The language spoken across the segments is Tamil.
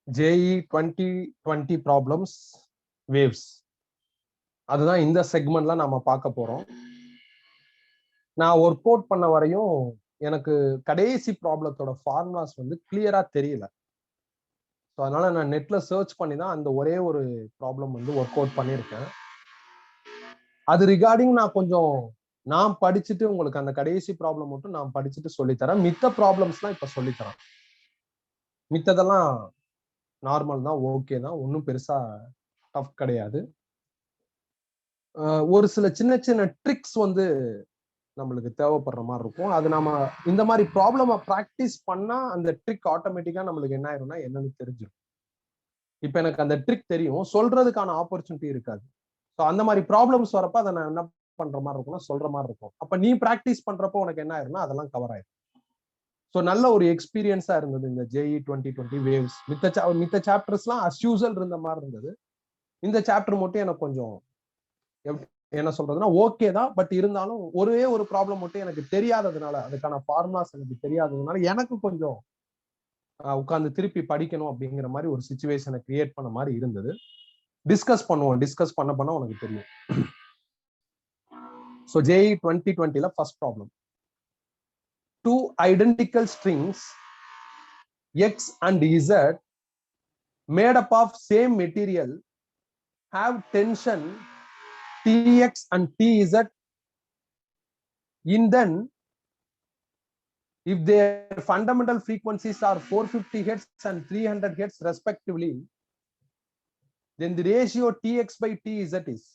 JEE 2020 ப்ராப்ளம்ஸ் வேவ்ஸ், அதுதான் இந்த செக்மெண்ட்ல நாம பார்க்க போறோம். நான் ஒர்க் அவுட் பண்ண வரையும் எனக்கு கடைசி ப்ராப்ளத்தோட ஃபார்முலாஸ் வந்து கிளியரா தெரியல. ஸோ அதனால நான் நெட்ல சர்ச் பண்ணி தான் அந்த ஒரே ஒரு ப்ராப்ளம் வந்து ஒர்க் அவுட் பண்ணியிருக்கேன். அது ரிகார்டிங் நான் படிச்சுட்டு உங்களுக்கு அந்த கடைசி ப்ராப்ளம் மட்டும் நான் படிச்சுட்டு சொல்லித்தரேன். மித்த ப்ராப்ளம்ஸ்லாம் இப்ப சொல்லித்தரேன். மித்ததெல்லாம் நார்மல் தான், ஓகே தான், ஒன்றும் பெருசா டஃப் கிடையாது. ஒரு சில சின்ன சின்ன ட்ரிக்ஸ் வந்து நம்மளுக்கு தேவைப்படுற மாதிரி இருக்கும். அது நம்ம இந்த மாதிரி ப்ராப்ளம ப்ராக்டிஸ் பண்ணா அந்த ட்ரிக் ஆட்டோமேட்டிக்கா நம்மளுக்கு என்ன ஆயிரும்னா என்னன்னு தெரிஞ்சிடும். இப்ப எனக்கு அந்த ட்ரிக் தெரியும், சொல்றதுக்கான ஆப்பர்ச்சுனிட்டி இருக்காது. ஸோ அந்த மாதிரி ப்ராப்ளம்ஸ் வரப்ப அதை நான் என்ன பண்ற மாதிரி இருக்கும்னா சொல்ற மாதிரி இருக்கும். அப்ப நீ ப்ராக்டிஸ் பண்றப்போ உனக்கு என்ன ஆயிரும்னா அதெல்லாம் கவர் ஆயிரும். ஸோ நல்ல ஒரு எக்ஸ்பீரியன்ஸா இருந்தது இந்த JEE 2020 வேவ்ஸ். மித்த சாப்டர்ஸ்லாம் அஸ் யூசுவல் இருந்த மாதிரி இருந்தது. இந்த சாப்டர் மட்டும் எனக்கு கொஞ்சம் என்ன சொல்றதுன்னா ஓகே தான், பட் இருந்தாலும் ஒரே ஒரு ப்ராப்ளம் மட்டும் எனக்கு தெரியாததுனால, அதுக்கான ஃபார்முலாஸ் எனக்கு தெரியாததுனால எனக்கு கொஞ்சம் உட்கார்ந்து திருப்பி படிக்கணும் அப்படிங்கிற மாதிரி ஒரு சிச்சுவேஷனை கிரியேட் பண்ண மாதிரி இருந்தது. டிஸ்கஸ் பண்ணுவோம், டிஸ்கஸ் பண்ண உனக்கு தெரியும். ஸோ JEE 2020ல first problem, two identical strings X and Z made up of same material have tension Tx and Tz in then if their fundamental frequencies are 450 Hz and 300 Hz respectively, then the ratio Tx by Tz is.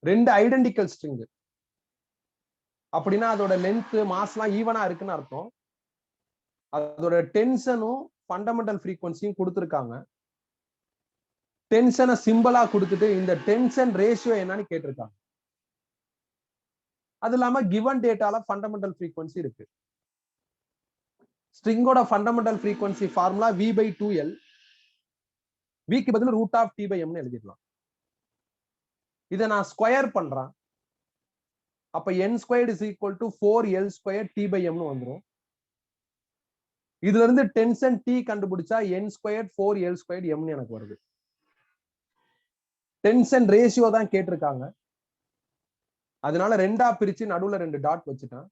ரெண்டு ஐடென்டிக்கல் ஸ்ட்ரிங் அப்படின்னா அதோட லென்த் மாஸ்லாம் ஈவனா இருக்குன்னு அர்த்தம். அதோட டென்ஷனும் ஃபண்டமெண்டல் ஃப்ரீக்வன்சியும் கொடுத்துருக்காங்க. டென்ஷனை சிம்பிளா கொடுத்துட்டு இந்த டென்ஷன் ரேஷியோ என்னன்னு கேட்டிருக்காங்க. அது இல்லாம கிவன் டேட்டால ஃபண்டமெண்டல் ஃப்ரீக்வன்சி இருக்கு. ஸ்ட்ரிங்கோட ஃபண்டமெண்டல் ஃப்ரீக்வன்சி ஃபார்முலா V/2L, விக்கு பதில் √T/m எழுதிடலாம். இதை நான் ஸ்கொயர் பண்றேன், அப்ப n² = 4L² T/m வந்துடும். இதுல இருந்து டென்ஷன் T கண்டுபிடிச்சா n² 4L² m எனக்கு வருது. டென்ஷன் ரேஷியோ தான் கேட்டிருக்காங்க, அதனால ரெண்டா பிரிச்சு நடுவுல 2 டாட் வச்சுட்டேன்.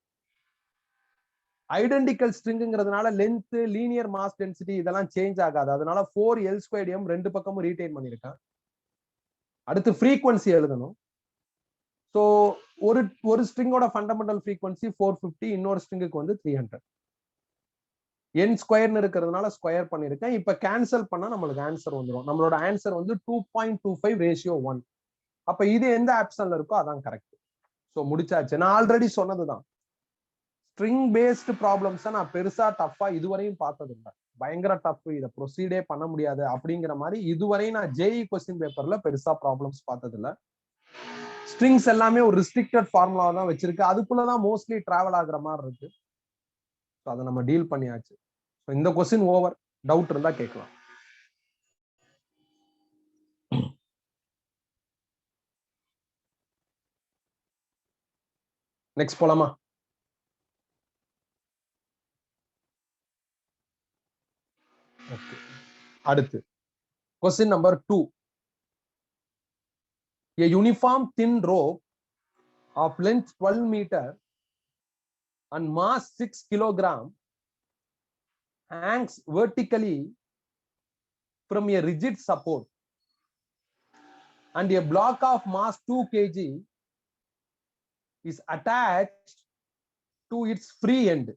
ஐடென்டிக்கல் ஸ்ட்ரிங்கிறதுனால லென்த், லீனியர் மாஸ் டென்சிட்டி இதெல்லாம் சேஞ்ச் ஆகாது, அதனால 4L² m ரெண்டு பக்கமும் ரீடைன் பண்ணிருக்கேன். அடுத்து ஃப்ரீக்வன்சி எழுதணும். ஸோ ஒரு ஸ்ட்ரிங்கோட ஃபண்டமெண்டல் ஃப்ரீக்வன்சி 450, இன்னொரு ஸ்ட்ரிங்குக்கு வந்து 300. n² இருக்கிறதுனால ஸ்கொயர் பண்ணிருக்கேன். இப்ப கேன்சல் பண்ணா நம்மளுக்கு ஆன்சர் வந்துடும். நம்மளோட ஆன்சர் வந்து 2.25:1. அப்ப இது எந்த ஆப்ஷன்ல இருக்கோ அதான் கரெக்ட். ஸோ முடிச்சாச்சு. நான் ஆல்ரெடி சொன்னதுதான், ஸ்ட்ரிங் பேஸ்டு ப்ராப்ளம்ஸ் நான் பெருசா டஃபா இதுவரையும் பார்த்தது இல்லை. பயங்கர டஃப், இதை ப்ரொசீடே பண்ண முடியாது அப்படிங்கிற மாதிரி இதுவரையும் நான் JEE கொஸ்டின் பேப்பர்ல பெருசா ப்ராப்ளம்ஸ் பார்த்தது இல்லை. ஸ்ட்ரிங்ஸ் எல்லாமே ஒரு ரிஸ்ட்ரிக்டட் ஃபார்முலா தான் வச்சிருக்கு, அதுக்குள்ளதான் மோஸ்ட்லி டிராவல் ஆகுற மாதிரி இருக்கு. அதை நம்ம டீல் பண்ணியாச்சு. இந்த கொஸ்டின் ஓவர். டவுட் இருந்தா கேட்கலாம். நெக்ஸ்ட் போலாமா? ஓகே, அடுத்து question number 2. A uniform thin rope of length 12 meter and mass 6 kilogram hangs vertically from a rigid support and a block of mass 2 kg is attached to its free end.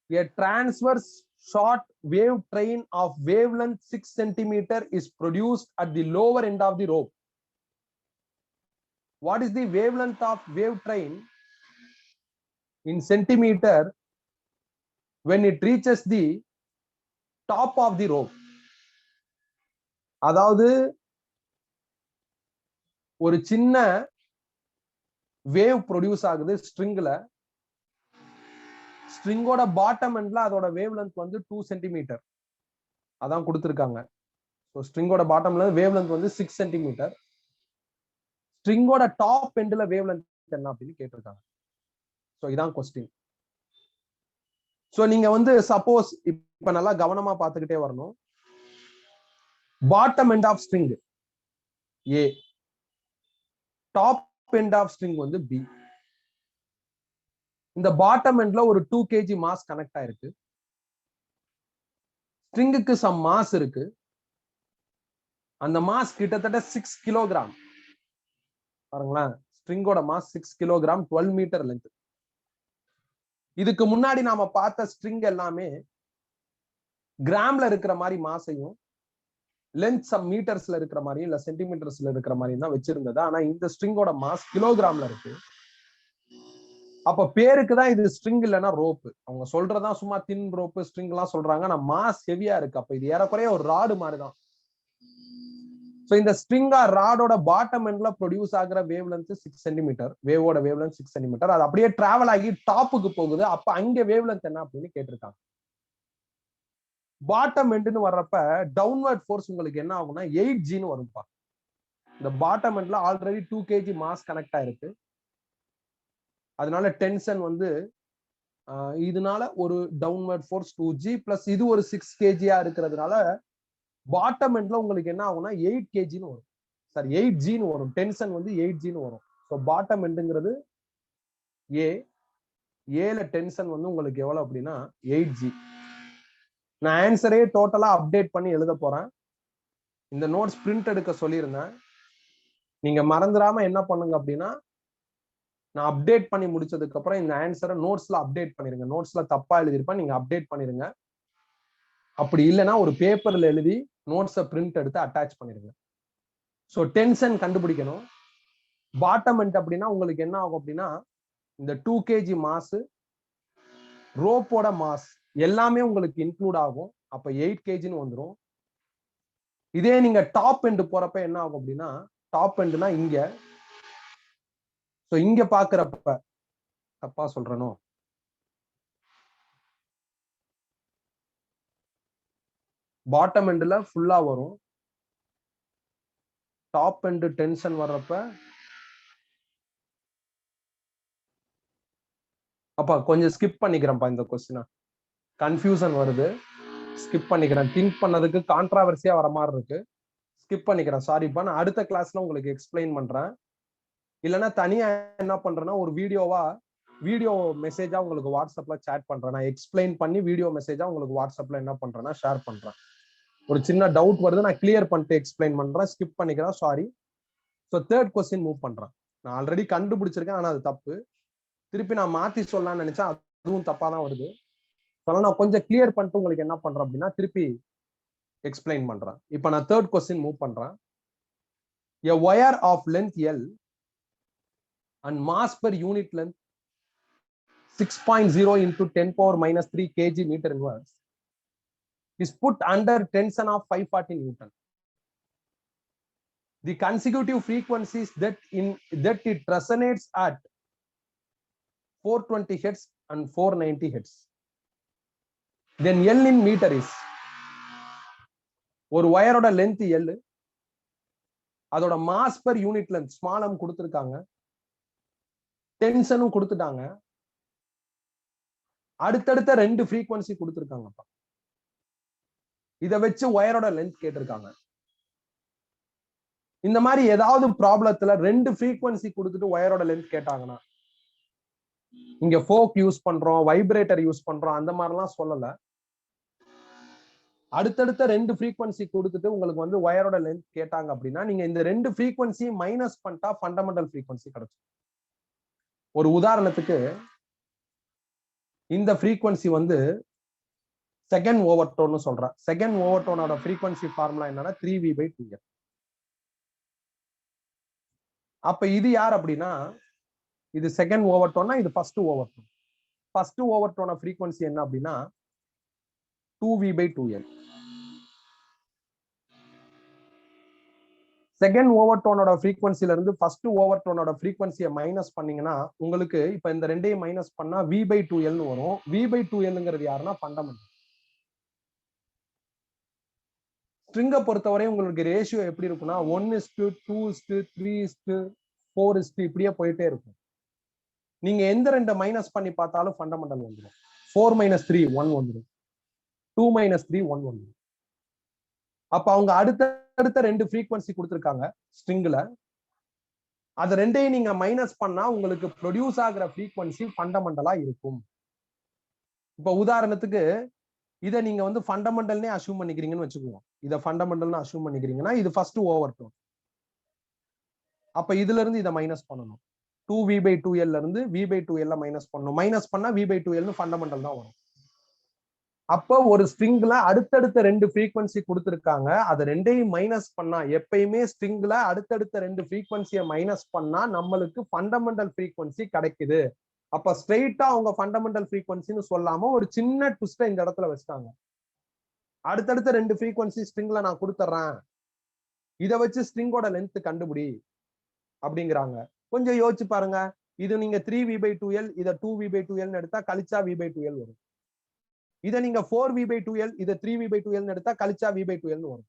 A transverse short wave train of wavelength 6 centimeter is produced at the lower end of the rope. What is the wavelength of wave train in centimeter when it reaches the top of the rope? அதாவது ஒரு சின்ன வேவ் ப்ரொடியூஸ் ஆகுது ஸ்ட்ரிங்ல. ஸ்ட்ரிங்கோட பாட்டம் எண்ட்ல அதோட வேவ் லென்த் வந்து 2 சென்டிமீட்டர் அதான் கொடுத்திருக்காங்க. ஸோ ஸ்ட்ரிங்கோட பாட்டம்ல வேவ் லென்த் வந்து 6 சென்டிமீட்டர். ஸ்ட்ரிங்கோட டாப் எண்ட்ல வேவ் லென்த் என்ன அப்படின்னு கேட்டிருக்காங்க. ஸோ இதான் கொஸ்டின். சோ நீங்க வந்து சப்போஸ் இப்ப நல்லா கவனமா பார்த்துக்கிட்டே வரணும். Bottom end of string A, top end of string வந்து பி. இந்த பாட்டம் எண்ட்ல ஒரு 2 kg மாஸ் கனெக்ட் ஆயிருக்கு. ஸ்ட்ரிங்குக்கு சம் மாஸ் இருக்கு. அந்த மாஸ் கிட்டத்தட்ட 6 கிலோகிராம். பாருங்களேன், ஸ்ட்ரிங்கோட மாஸ் 6 கிலோகிராம், 12 மீட்டர் லென்த். இதுக்கு முன்னாடி நாம பார்த்த ஸ்ட்ரிங் எல்லாமே கிராம்ல இருக்கிற மாதிரி மாசையும், லென்த் சம் மீட்டர்ஸ்ல இருக்கிற மாதிரியும் இல்ல சென்டிமீட்டர்ஸ்ல இருக்கிற மாதிரியும் தான் வச்சிருந்தது. ஆனா இந்த ஸ்ட்ரிங்கோட மாஸ் கிலோகிராம்ல இருக்கு. அப்ப பேருக்கு தான் இது ஸ்ட்ரிங் இல்லைன்னா ரோப்பு. அவங்க சொல்றதா சும்மா தின் ரோப்பு ஸ்ட்ரிங் எல்லாம் சொல்றாங்க. ஆனா மாஸ் ஹெவியா இருக்கு. அப்ப இது ஏறக்குறைய ஒரு ராடு மாதிரிதான். சோ இந்த ஸ்ட்ரிங்கா ராடோட பாட்டம் எண்ட்ல ப்ரொடியூஸ் ஆகிற வேவ் லென்த் 6 சென்டிமீட்டர். வேவோட வேவ் லென்த் 6 சென்டிமீட்டர். அது அப்படியே டிராவல் ஆகி டாப்புக்கு போகுது. அப்ப அங்க வேவ் லென்த் என்ன அப்படின்னு கேட்டிருக்காங்க. பாட்டம் எண்ட்னு வர்றப்ப டவுன்வர்ட் ஃபோர்ஸ் உங்களுக்கு என்ன ஆகும்னா 8Gன்னு வரும்பா. இந்த பாட்டம் எண்ட்ல ஆல்ரெடி 2 kg மாஸ் கனெக்ட் ஆயிருக்கு. அதனால டென்ஷன் வந்து இதனால ஒரு டவுன்வர்ட் ஃபோர்ஸ் 2G பிளஸ் இது ஒரு 6 kg இருக்கிறதுனால பாட்டம் எண்ட்ல உங்களுக்கு என்ன ஆகும்னா 8 kgன்னு வரும். சாரி 8Gன்னு வரும். டென்ஷன் வந்து 8Gன்னு வரும். ஸோ பாட்டம் எண்டுங்கிறது ஏல டென்ஷன் வந்து உங்களுக்கு எவ்வளவு அப்படின்னா 8G. நான் ஆன்சரே டோட்டலா அப்டேட் பண்ணி எழுத போறேன். இந்த நோட்ஸ் பிரிண்ட் எடுக்க சொல்லியிருந்தேன். நீங்க மறந்துடாம என்ன பண்ணுங்க அப்படின்னா, நான் அப்டேட் பண்ணி முடிச்சதுக்கு அப்புறம் இந்த ஆன்சரை நோட்ஸ்ல அப்டேட் பண்ணிருங்க. நோட்ஸ்ல தப்பா எழுதிருப்பேன், நீங்க அப்டேட் பண்ணிருங்க. அப்படி இல்லைன்னா ஒரு பேப்பர்ல எழுதி நோட்ஸை பிரிண்ட் எடுத்து அட்டாச் பண்ணிருங்க. ஸோ டென்ஷன் கண்டுபிடிக்கணும். பாட்டம் எண்ட் அப்படின்னா உங்களுக்கு என்ன ஆகும் அப்படின்னா, இந்த 2 kg மாஸ், ரோப்போட மாஸ் எல்லாமே உங்களுக்கு இன்க்ளூட் ஆகும். அப்ப 8 kgன்னு வந்துடும். இதே நீங்க டாப் எண்ட் போறப்ப என்ன ஆகும் அப்படின்னா, டாப் எண்ட்னா இங்க, சோ இங்க பாக்குறப்ப தப்பா சொல்றனோ, பாட்டம் எண்ட்ல ஃபுல்லா வரும். டாப் எண்ட் டென்ஷன் வர்றப்ப அப்ப கொஞ்சம் ஸ்கிப் பண்ணிக்கிறேன்ப்பா. இந்த கொஸ்டினை கன்ஃபியூசன் வருது, ஸ்கிப் பண்ணிக்கிறேன். திங்க் பண்ணதுக்கு கான்ட்ராவர்சியா வர மாதிரி இருக்கு, ஸ்கிப் பண்ணிக்கிறேன். சாரிப்பா. நான் அடுத்த கிளாஸ்ல உங்களுக்கு எக்ஸ்பிளைன் பண்றேன். இல்லைன்னா தனியா என்ன பண்றேன்னா ஒரு வீடியோ மெசேஜா உங்களுக்கு வாட்ஸ்அப்ல சேட் பண்றேன். நான் எக்ஸ்பிளைன் பண்ணி வீடியோ மெசேஜா உங்களுக்கு வாட்ஸ்அப்ல என்ன பண்றேன்னா ஷேர் பண்றேன். ஒரு சின்ன டவுட் வருது, நான் கிளியர் பண்ணிட்டு எக்ஸ்பிளைன் பண்றேன். ஸ்கிப் பண்ணிக்கிறேன், sorry. So third question move பண்றேன். நான் ஆல்ரெடி கண்டுபிடிச்சிருக்கேன், ஆனா அது தப்பு. திருப்பி நான் மாத்தி சொல்லலாம்னு நினைச்சேன், அதுவும் தப்பா தான் வருது. நான் கொஞ்சம் கிளியர் பண்ணிட்டு உங்களுக்கு என்ன பண்றேன் அப்படின்னா திருப்பி எக்ஸ்பிளைன் பண்றேன். இப்போ நான் தேர்ட் கொஸ்டின் மூவ் பண்றேன். A wire of length L and mass per unit length 6.0 into 10 power minus 3 kg meter inverse is put under tension of 540 Newton. The consecutive frequencies that it resonates at 420 Hz and 490 Hz. Then L in meter is, ஒரு வயரோட லென்த் L, அதோட mass per unit length small m கொடுத்திருக்காங்க, டென்ஷனும் கொடுத்துட்டாங்க, அடுத்தடுத்த 2 ஃப்ரீக்வன்சி கொடுத்திருக்காங்கப்பா. இதை வச்சு வயரோட லென்த் கேட்டிருக்காங்க. இந்த மாதிரி ஏதாவது ப்ராப்ளத்துல 2 ஃப்ரீக்வன்சி கொடுத்துட்டு வயரோட லென்த் கேட்டாங்கன்னா, இங்க ஃபோக் யூஸ் பண்றோம், வைப்ரேட்டர் யூஸ் பண்றோம், அந்த மாதிரிலாம் சொல்லல. அடுத்தடுத்த 2 ஃப்ரீக்வன்சி கொடுத்துட்டு உங்களுக்கு வந்து வயரோட லென்த் கேட்டாங்க அப்படின்னா, நீங்க இந்த 2 ஃப்ரீக்வன்சி மைனஸ் பண்ணிட்டா ஃபண்டமெண்டல் ஃப்ரீக்வன்சி கிடைக்கும். ஒரு உதாரணத்துக்கு இந்த ஃப்ரீக்வன்சி வந்து செகண்ட் ஓவர்டோன்னு சொல்றேன். செகண்ட் ஓவர்டோனோட ஃப்ரீக்வன்சி ஃபார்முலா என்னன்னா 3v/2l. அப்ப இது யார் அப்படின்னா, இது செகண்ட் ஓவர்டோன்னா இது ஃபர்ஸ்ட் ஓவர்டோன். ஃபர்ஸ்ட் ஓவர்டோன ஃப்ரீக்வன்சி என்ன அப்படின்னா 2v/2l. செகண்ட் ஓவர்டோனோட ஃப்ரீக்வன்சில இருந்து ஃபர்ஸ்ட் ஓவர்டோனோட ஃப்ரீக்வன்சியை மைனஸ் பண்ணீங்கன்னா உங்களுக்கு இப்ப இந்த ரெண்டையும் மைனஸ் பண்ணா v/2l வரும். v/2lங்கிறது யாருன்னா ஃபண்டமெண்டல். ஸ்ட்ரிங்கை பொறுத்தவரை உங்களுக்கு ரேஷியோ எப்படி இருக்குன்னா 1:2:3:4 இப்படியே போயிட்டே இருக்கும். நீங்க எந்த 2 மைனஸ் பண்ணி பார்த்தாலும் ஃபண்டமெண்டல் வந்துடும். 4 - 3 1 வந்துடும், 2 - 3 1 வந்துடும். அப்ப அவங்க அடுத்த ரெண்டு ஃப்ரீக்வன்சி கொடுத்துருக்காங்க ஸ்ட்ரிங்ல. அது ரெண்டையும் நீங்க மைனஸ் பண்ணா உங்களுக்கு ப்ரொடியூஸ் ஆகிற ஃப்ரீக்வன்சி ஃபண்டமெண்டலா இருக்கும். இப்ப உதாரணத்துக்கு இதை நீங்க வந்து ஃபண்டமெண்டல்னே அஸ்யூம் பண்ணிக்கிறீங்கன்னு வச்சுக்குவோம். இதை ஃபண்டமெண்டல்னு அஸ்யூம் பண்ணிக்கிறீங்கன்னா இது ஃபர்ஸ்ட் ஓவர் டோன். அப்ப இதுல இருந்து இதை மைனஸ் பண்ணணும். 2v/2l இருந்து v/2l மைனஸ் பண்ணணும். மைனஸ் பண்ணா v/2l ஃபண்டமெண்டல் தான் வரும். அப்போ ஒரு ஸ்ட்ரிங்ல அடுத்தடுத்த ரெண்டு ஃப்ரீக்வன்சி கொடுத்துருக்காங்க. அது ரெண்டையும் மைனஸ் பண்ணா, எப்பயுமே ஸ்ட்ரிங்ல அடுத்தடுத்த ரெண்டு ஃப்ரீக்வன்சியை மைனஸ் பண்ணா நம்மளுக்கு ஃபண்டமெண்டல் ஃப்ரீக்வன்சி கிடைக்குது. அப்ப ஸ்ட்ரெயிட்டா அவங்க ஃபண்டமெண்டல் ஃப்ரீக்வன்சின்னு சொல்லாம ஒரு சின்ன ட்விஸ்ட இந்த இடத்துல வச்சுட்டாங்க. அடுத்தடுத்த ரெண்டு ஃப்ரீக்வன்சி ஸ்ட்ரிங்ல நான் கொடுத்துட்றேன், இதை வச்சு ஸ்ட்ரிங்கோட லென்த் கண்டுபிடி அப்படிங்கிறாங்க. கொஞ்சம் யோசிச்சு பாருங்க. இது நீங்க 3v/2l, இதை 2v/2l எடுத்தா கழிச்சா v/2l வரும். இதை நீங்க 4v/2l, இதை 3v/2l எடுத்தா கழிச்சா v/2l வரும்.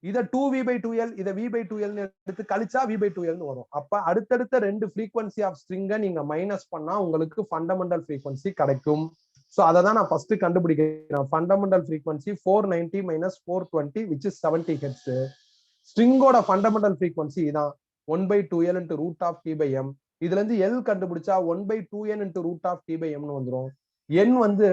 இதை 2v/2l, இதை v/2l எடுத்து கழிச்சா v/2l வரும். அப்ப அடுத்தடுத்த ரெண்டு ஃப்ரீக்வன்சி ஆஃப் ஸ்ட்ரிங்கை நீங்க மைனஸ் பண்ணா உங்களுக்கு ஃபண்டமெண்டல் ஃப்ரீக்வன்சி கிடைக்கும். சோ அதை தான் நான் ஃபர்ஸ்ட் கண்டுபிடிக்கிறேன். Fundamental frequency 490 - 420 which is 70 Hz. ஸ்ட்ரிங்கோட ஃபண்டமெண்டல் ஃப்ரீக்வன்சி இதான் 1/2l × √T/m. இதுல இருந்து L கண்டுபிடிச்சா 1/2n × √T/m வந்துடும். N வந்து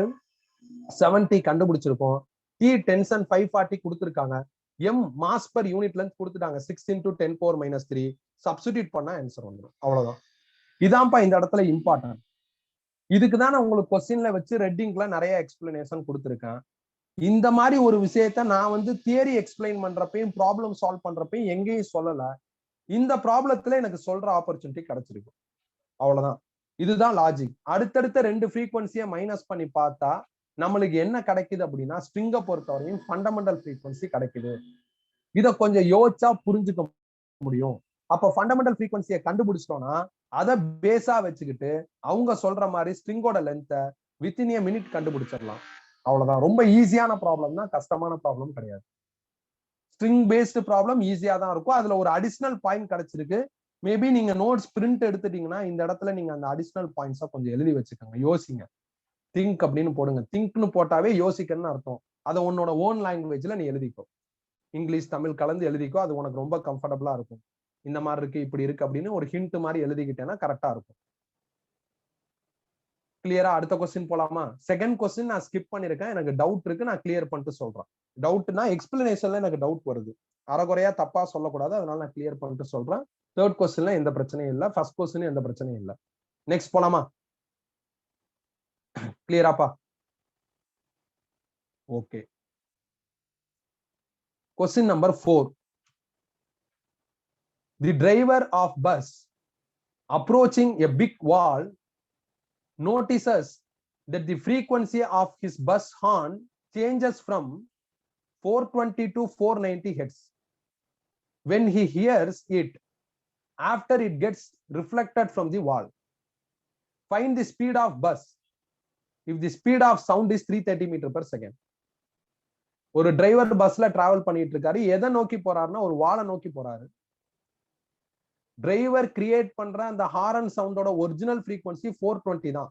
70 கண்டுபிடிச்சிருக்கோம். T டென்ஷன் 540 கொடுத்துருக்காங்க. M mass per unit length கொடுத்துட்டாங்க 6 × 10⁻³ சப்ஸ்டிடியூட் பண்ணா ஆன்சர் வந்துடும். அவ்வளவுதான். இதான்ப்பா இந்த இடத்துல இம்பார்ட்டன்ட். இதுக்கு தான் நான் உங்களுக்கு கொஸ்டின்ல வச்சு ரெட்டிங்ல நிறைய எக்ஸ்பிளனேஷன் கொடுத்துருக்கேன். இந்த மாதிரி ஒரு விஷயத்த நான் வந்து தியரி எக்ஸ்பிளைன் பண்றப்பையும் ப்ராப்ளம் சால்வ் பண்றப்பையும் எங்கேயும் சொல்லல. இந்த ப்ராப்ளத்துல எனக்கு சொல்ற ஆப்பர்ச்சுனிட்டி கிடைச்சிருக்கு. அவ்வளவுதான். இதுதான் லாஜிக். அடுத்தடுத்த ரெண்டு ஃப்ரீக்வன்சியை மைனஸ் பண்ணி பார்த்தா நம்மளுக்கு என்ன கிடைக்குது அப்படின்னா ஸ்ட்ரிங்கை பொறுத்தவரையும் ஃபண்டமெண்டல் ஃப்ரீக்வன்சி கிடைக்குது. இதை கொஞ்சம் யோசிச்சா புரிஞ்சுக்க முடியும். அப்ப ஃபண்டமெண்டல் ஃப்ரீக்வன்சியை கண்டுபிடிச்சிட்டோம்னா அதை பேஸா வச்சுக்கிட்டு அவங்க சொல்ற மாதிரி ஸ்ட்ரிங்கோட லென்த்தை வித்தின் எ மினிட் கண்டுபிடிச்சிடலாம். அவ்வளவுதான். ரொம்ப ஈஸியான ப்ராப்ளம் தான், கஷ்டமான ப்ராப்ளம் கிடையாது. ஸ்ட்ரிங் பேஸ்டு ப்ராப்ளம் ஈஸியா தான் இருக்கும். அதுல ஒரு அடிஷனல் பாயிண்ட் கிடைச்சிருக்கு. மேபி நீங்க நோட்ஸ் பிரிண்ட் எடுத்துட்டீங்கன்னா இந்த இடத்துல நீங்க அந்த அடிஷனல் பாயிண்ட்ஸா கொஞ்சம் எழுதி வச்சுக்கோங்க. யோசிங்க. திங்க் அப்படின்னு போடுங்க. திங்க்னு போட்டாவே யோசிக்கணும்னு அர்த்தம். அதை உன்னோட ஓன் லாங்குவேஜ்ல நீ எழுதிக்கோ. இங்கிலீஷ் தமிழ் கலந்து எழுதிக்கோ. அது உனக்கு ரொம்ப கம்ஃபர்டபுளா இருக்கும். இந்த மாதிரி இருக்கு, இப்படி இருக்கு அப்படின்னு ஒரு ஹிண்ட் மாதிரி எழுதிக்கிட்டேன்னா கரெக்டா இருக்கும். கிளியரா? அடுத்த கொஸ்டின் போலாமா? செகண்ட் கொஸ்டின் நான் ஸ்கிப் பண்ணிருக்கேன். எனக்கு டவுட் இருக்கு, நான் கிளியர் பண்ணிட்டு சொல்றேன். டவுட்னா எக்ஸ்பிளனேஷன்ல எனக்கு டவுட் வருது. அரைகுறையா தப்பா சொல்லக்கூடாது, அதனால நான் கிளியர் பண்ணிட்டு சொல்றேன். தேர்ட் கொஸ்டின்ல எந்த பிரச்சனையும் இல்லை, ஃபர்ஸ்ட் கொஸ்டின் எந்த பிரச்சனையும் இல்லை. நெக்ஸ்ட் போலாமா? கிளியராப்பா? Okay. Question number 4. The driver of bus approaching a big wall notices that the frequency of his bus horn changes from 420 to 490 Hz. When he hears it after it gets reflected from the wall, find the speed of bus if the speed of sound is 330 m/s. ஒரு டிரைவர் பஸ்ல டிராவல் பண்ணிட்டு இருக்காரு. எதை நோக்கி போறாருன்னா ஒரு வாளை நோக்கி போறாரு. டிரைவர் கிரியேட் பண்ற அந்த ஹாரன் சவுண்டோட ஒரிஜினல் ஃப்ரீக்வன்சி 420 தான்.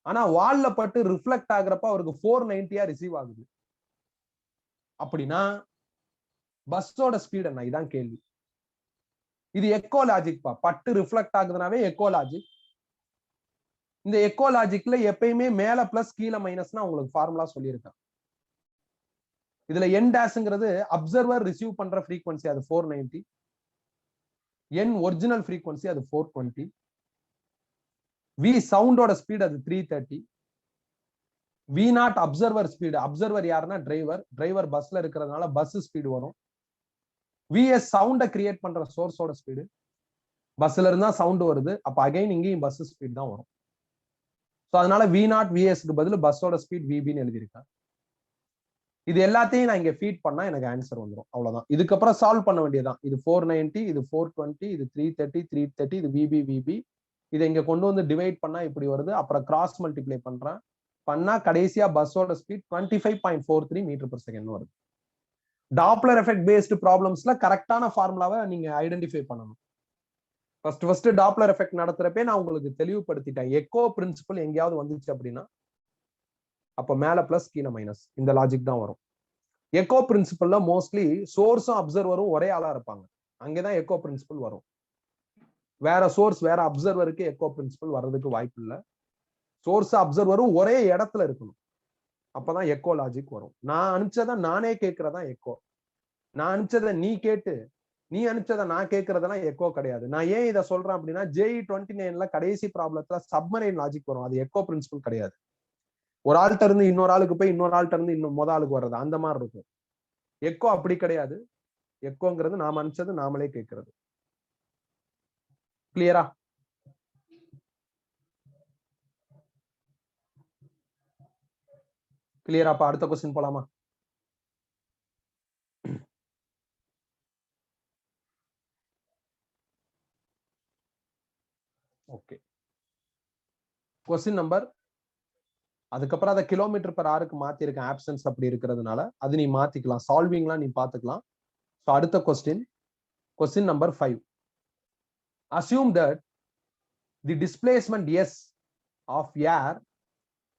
ஆனா வால்ல பட்டு ரிஃப்ளெக்ட் ஆகுறப்ப அவருக்கு 490 ரிசீவ் ஆகுது. அப்படின்னா பஸ்ஸோட ஸ்பீட் என்ன? இதான் கேள்வி. இது எக்கோ லாஜிக் பா. பட்டு ரிஃப்ளெக்ட் ஆகுதுனாவே எக்கோ லாஜிக். இந்த எக்கோ லாஜிக்ல எப்பயுமே மேல பிளஸ் கீழே மைனஸ்னா உங்களுக்கு ஃபார்முலா சொல்லியிருக்கேன். இதுல என் டேஷ்ங்கிறது அப்சர்வர் ரிசீவ் பண்ற ஃப்ரீக்வன்சி, அது 490. என் ஒரிஜினல் ஃப்ரீக்வன்சி அது 420. வி சவுண்டோட ஸ்பீட் அது 330. V naught observer speed. Observer யாருன்னா டிரைவர். டிரைவர் பஸ்ல இருக்கிறதுனால பஸ் ஸ்பீடு வரும். விஎஸ் சவுண்டை கிரியேட் பண்ற சோர்ஸோட ஸ்பீடு. பஸ்ல இருந்தா சவுண்ட் வருது, அப்ப அகைன் இங்கேயும் பஸ் ஸ்பீட் தான் வரும். ஸோ அதனால வி நாட் விஎஸ்க்கு பதில் பஸ்ஸோட ஸ்பீட் விபின்னு எழுதியிருக்கேன். இது எல்லாத்தையும் நான் இங்க ஃபீட் பண்ணா எனக்கு ஆன்சர் வந்துடும். அவ்வளவுதான். இதுக்கப்புறம் சால்வ் பண்ண வேண்டியதான். இது 490, இது 420, இது 330, 330, இது விபி. இதை இங்க கொண்டு வந்து டிவைட் பண்ணா இப்படி வருது. அப்புறம் கிராஸ் மல்டிப்ளை பண்றேன். பண்ணா கடைசியா பஸ்ஸோட ஸ்பீட் 25.43 m/s வருது. டாப்லர் எஃபெக்ட் பேஸ்டு ப்ராப்ளம்ஸ்ல கரெக்டான ஃபார்முலாவை நீங்க ஐடென்டிஃபை பண்ணணும். ஃபர்ஸ்ட் டாப்லர் எஃபெக்ட் நடத்துறப்பே நான் உங்களுக்கு தெளிவுபடுத்திட்டேன். எக்கோ பிரின்சிபல் எங்கேயாவது வந்துச்சு அப்படின்னா அப்ப மேல பிளஸ் கீழே மைனஸ், இந்த லாஜிக் தான் வரும். எக்கோ பிரின்சிபல்ல மோஸ்ட்லி சோர்ஸும் அப்சர்வரும் ஒரே ஆளா இருப்பாங்க, அங்கேதான் எக்கோ பிரின்சிபல் வரும். வேற சோர்ஸ் வேற அப்சர்வருக்கு எக்கோ பிரின்சிபல் வர்றதுக்கு வாய்ப்பு இல்லை. சோர்ஸ் அப்சர்வரும் ஒரே இடத்துல இருக்கணும், அப்பதான் எக்கோ லாஜிக் வரும். நான் அனுப்பிச்சதை நானே கேட்கறதா எக்கோ. நான் அனுப்பிச்சதை நீ கேட்டு நீ அனுப்பிச்சதை நான் கேட்கறதெல்லாம் எக்கோ கிடையாது. நான் ஏன் இதை சொல்றேன் அப்படின்னா, JEE 29ல கடைசி ப்ராப்ளத்துல சப்மரைன் லாஜிக் வரும், அது எக்கோ பிரின்சிபல் கிடையாது. ஒரு ஆள்கிட்ட இருந்து இன்னொரு ஆளுக்கு போய் இன்னொரு ஆள்கிட்ட இருந்து இன்னும் மொத ஆளுக்கு வர்றது அந்த மாதிரி இருக்கும். எக்கோ அப்படி கிடையாது. எக்கோங்கிறது நாம அனுப்பிச்சது நாமளே கேட்கறது. கிளியரா? கிளியரா? அப்ப அடுத்த கொஸ்டின் போலாமா? ஓகே, கொஸ்டின் நம்பர், அதுக்கப்புறம் அதை கிலோமீட்டர் பெர் ஹவருக்கு மாத்திருக்கேன், ஆப்சன்ஸ் அப்படி இருக்கிறதுனால அது நீ மாத்திக்கலாம், சால்விங்லாம் நீ பாத்துக்கலாம். ஸோ அடுத்த question, question number 5. Assume that the displacement S of air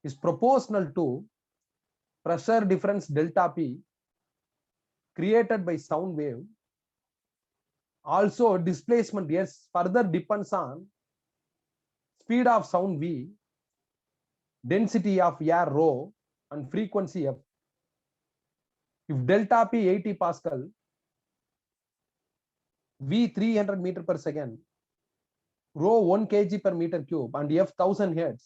is proportional to pressure difference delta P created by sound wave. Also, displacement S further depends on speed of sound V, density of air rho, and frequency F. If delta P 80 Pascal, V 300 meter per second, rho 1 kg per meter cube, and F 1000 hertz,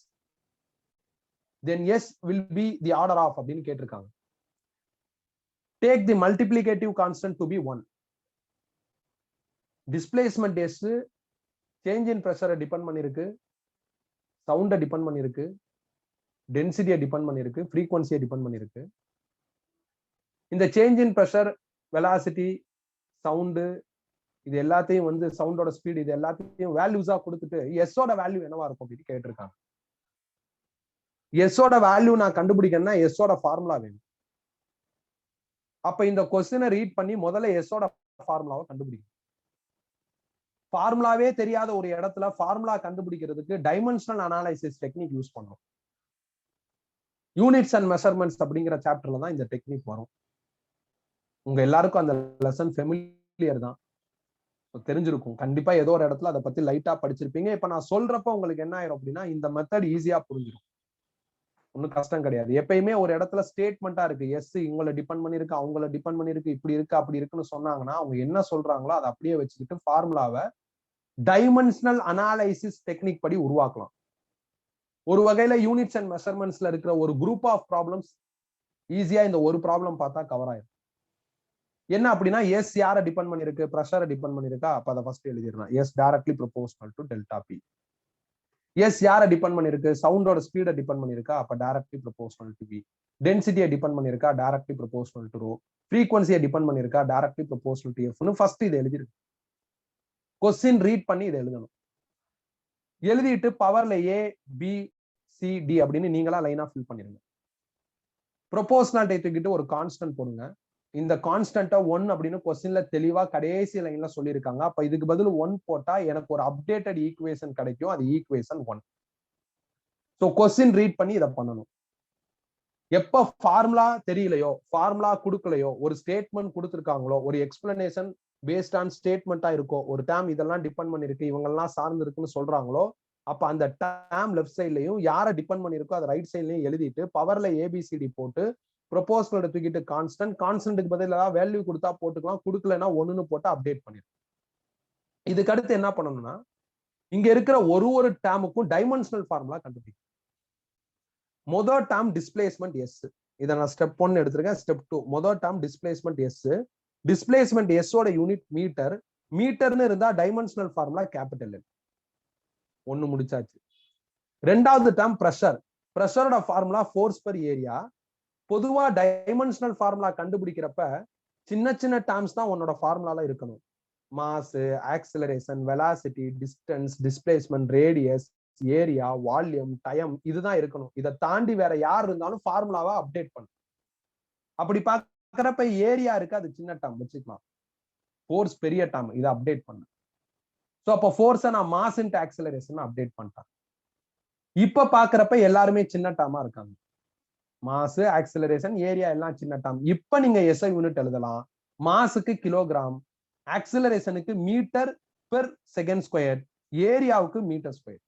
then S will be the order of அப்படின்னு கேட்டிருக்காங்க. Take the multiplicative constant to be 1. Displacement S change in pressure depend பண்ணிருக்கு, சவுண்ட டிபெண்ட் பண்ணிருக்கு, டென்சிட்டியை டிபெண்ட் பண்ணிருக்கு, ஃப்ரீக்வன்சியை டிபெண்ட் பண்ணிருக்கு. இந்த change in pressure, velocity, sound, இது எல்லாத்தையும் வந்து சவுண்டோட ஸ்பீட், இது எல்லாத்தையும் வேல்யூஸா கொடுத்துட்டு எஸ்ஸோட வேல்யூ என்னவா இருக்கும் அப்படின்னு கேட்டிருக்காங்க. எஸ்ஸோட வேல்யூ நான் கண்டுபிடிக்கணும்னா எஸ்ஸோட ஃபார்முலா வேணும். அப்ப இந்த கொஸ்டினை ரீட் பண்ணி முதல்ல எஸ்ஸோட ஃபார்முலாவை கண்டுபிடிக்கணும். ஃபார்முலாவே தெரியாத ஒரு இடத்துல ஃபார்முலா கண்டுபிடிக்கிறதுக்கு டைமென்ஷனல் அனாலிசிஸ் டெக்னிக் யூஸ் பண்ணோம். யூனிட்ஸ் அண்ட் மெஷர்மெண்ட்ஸ் அப்படிங்கிற சாப்டர்ல தான் இந்த டெக்னிக் வரும். உங்க எல்லாருக்கும் அந்த லெசன் ஃபெமிலியர் தான், தெரிஞ்சிருக்கும் கண்டிப்பா. ஏதோ ஒரு இடத்துல அதை பத்தி லைட்டா படிச்சிருப்பீங்க. இப்ப நான் சொல்றப்ப உங்களுக்கு என்ன ஆயிரும் அப்படின்னா, இந்த மெத்தட் ஈஸியா புரிஞ்சிடும், ஒன்னும் கஷ்டம் கிடையாது. எப்பயுமே ஒரு இடத்துல ஸ்டேட்மெண்டா இருக்கு, எஸ் இவங்களை டிபெண்ட் பண்ணிருக்கு, அவங்கள டிபெண்ட் பண்ணிருக்கு, இப்படி இருக்கு அப்படி இருக்குன்னு சொன்னாங்கன்னா அவங்க என்ன சொல்றாங்களோ அதை அப்படியே வச்சுக்கிட்டு ஃபார்முலாவை டைமென்ஷனல் அனாலிசிஸ் டெக்னிக் படி உருவாக்கலாம். ஒரு வகையில யூனிட்ஸ் அண்ட் மெஷர்மெண்ட்ஸ்ல இருக்கிற ஒரு குரூப் ஆஃப் ப்ராப்ளம்ஸ் ஈஸியா இந்த ஒரு ப்ராப்ளம் பார்த்தா கவர் ஆயிரும். என்ன அப்படின்னா, எஸ் யாரை டிபெண்ட் பண்ணிருக்கு, ப்ரெஷரை டிபெண்ட் பண்ணிருக்கா, அப்ப அதை ஃபர்ஸ்ட் எழுதிடலாம். S directly proportional to delta P. S யாரை டிபெண்ட் பண்ணிருக்கு, சவுண்டோட ஸ்பீடை டிபெண்ட் பண்ணிருக்கா, அப்ப டைரக்ட்லி ப்ரொபோர்ஷனல் டு வி. டென்சிட்டியை டிபெண்ட் பண்ணிருக்கா, டைரக்ட்லி ப்ரொபோர்ஷனல் டு ரோ. ஃப்ரீக்வன்சியை டிபெண்ட் பண்ணிருக்கா, டைரக்ட்லி ப்ரொபோர்ஷனல் டு எஃப்னு ஃபர்ஸ்ட் இதை எழுதிருக்கு. கொஸ்டின் ரீட் பண்ணி இதை எழுதணும். எழுதிட்டு பவர்ல ஏ பி சி டி அப்படின்னு நீங்களா லைனா ஃபில் பண்ணிருங்க. ப்ரொபோர்ஷனாலிட்டி தூக்கிட்டு ஒரு கான்ஸ்டன்ட் போடுங்க. இந்த கான்ஸ்டன்ட்டா 1 அப்படின்னு கொஸ்டின்ல தெளிவா கடைசி லைன்ல சொல்லியிருக்காங்க. அப்ப இதுக்கு பதில் 1 போட்டா எனக்கு ஒரு அப்டேட்டட் ஈக்குவேஷன் கிடைக்கும், அது ஈக்குவேஷன் 1. சோ கொஸ்டின் ரீட் பண்ணி இதை பண்ணணும். எப்ப ஃபார்முலா தெரியலையோ, ஃபார்முலா கொடுக்கலையோ, ஒரு ஸ்டேட்மெண்ட் கொடுத்துருக்காங்களோ, ஒரு எக்ஸ்பிளனேஷன் பேஸ்ட் ஆன் ஸ்டேட்மெண்டா இருக்கோ, ஒரு டேம் இதெல்லாம் டிபெண்ட் பண்ணிருக்கு, இவங்கெல்லாம் சார்ந்து இருக்குன்னு சொல்றாங்களோ, அப்ப அந்த டேம் லெஃப்ட் சைட்லயும் யாரை டிபெண்ட் பண்ணிருக்கோ அதை ரைட் சைட்லயும் எழுதிட்டு பவர்ல ஏபிசிடி போட்டு ப்ரொபோசல் தூக்கிட்டு கான்ஸ்டன்ட்க்கு பதில் ஏதாவது வேல்யூ கொடுத்தா போட்டுக்கலாம், கொடுக்கலன்னா 1ன்னு போட்டு அப்டேட் பண்ணிடும். இதுக்கு அடுத்து என்ன பண்ணணும்னா, இங்க இருக்கிற ஒரு டேமுக்கும் டைமென்ஷனல் ஃபார்முலா கண்டுபிடிக்கும். முதல் டேம் டிஸ்பிளேஸ்மெண்ட் எஸ், இதை நான் ஸ்டெப் 1 எடுத்திருக்கேன். ஸ்டெப் 2, முதல் term displacement S. Displacement S ஓட யூனிட் மீட்டர். மீட்டர்னு இருந்தா டைமென்ஷனல் ஃபார்முலா கேபிட்டல் எல். 1 முடிச்சாச்சு. ரெண்டாவது டேம் பிரஷர். பிரஷரோட ஃபார்முலா ஃபோர்ஸ் பெர் ஏரியா. பொதுவா டைமென்ஷனல் ஃபார்முலா கண்டுபிடிக்கிறப்ப சின்ன சின்ன டேர்ம்ஸ் தான் உன்னோட ஃபார்முலால இருக்கணும். Mass, acceleration, velocity, distance, displacement, radius, area, volume, time, இதுதான் இருக்கணும். இதை தாண்டி வேற யார் இருந்தாலும் ஃபார்முலாவை அப்டேட் பண்ணும். அப்படி பாக்குறப்ப ஏரியா இருக்கு, அது சின்ன டேர்ம் வச்சுக்கலாம். ஃபோர்ஸ் பெரிய டேர்ம், இதை அப்டேட் பண்ணு. சோ அப்ப ஃபோர்ஸை நான் மாஸ் இன்டு ஆக்சிலரேஷன் அப்டேட் பண்ணிட்டேன். இப்ப பாக்குறப்ப எல்லாருமே சின்ன டேர்மா இருக்காங்க. மாஸ், ஆக்சிலரேஷன், ஏரியா எல்லாம் சின்ன டேர்ம். இப்ப நீங்க எஸ்ஐ யூனிட் எழுதலாம். மாஸுக்கு கிலோகிராம், ஆக்சிலரேஷனுக்கு மீட்டர் பெர் செகண்ட் ஸ்கொயர், ஏரியாவுக்கு மீட்டர் ஸ்கொயர்.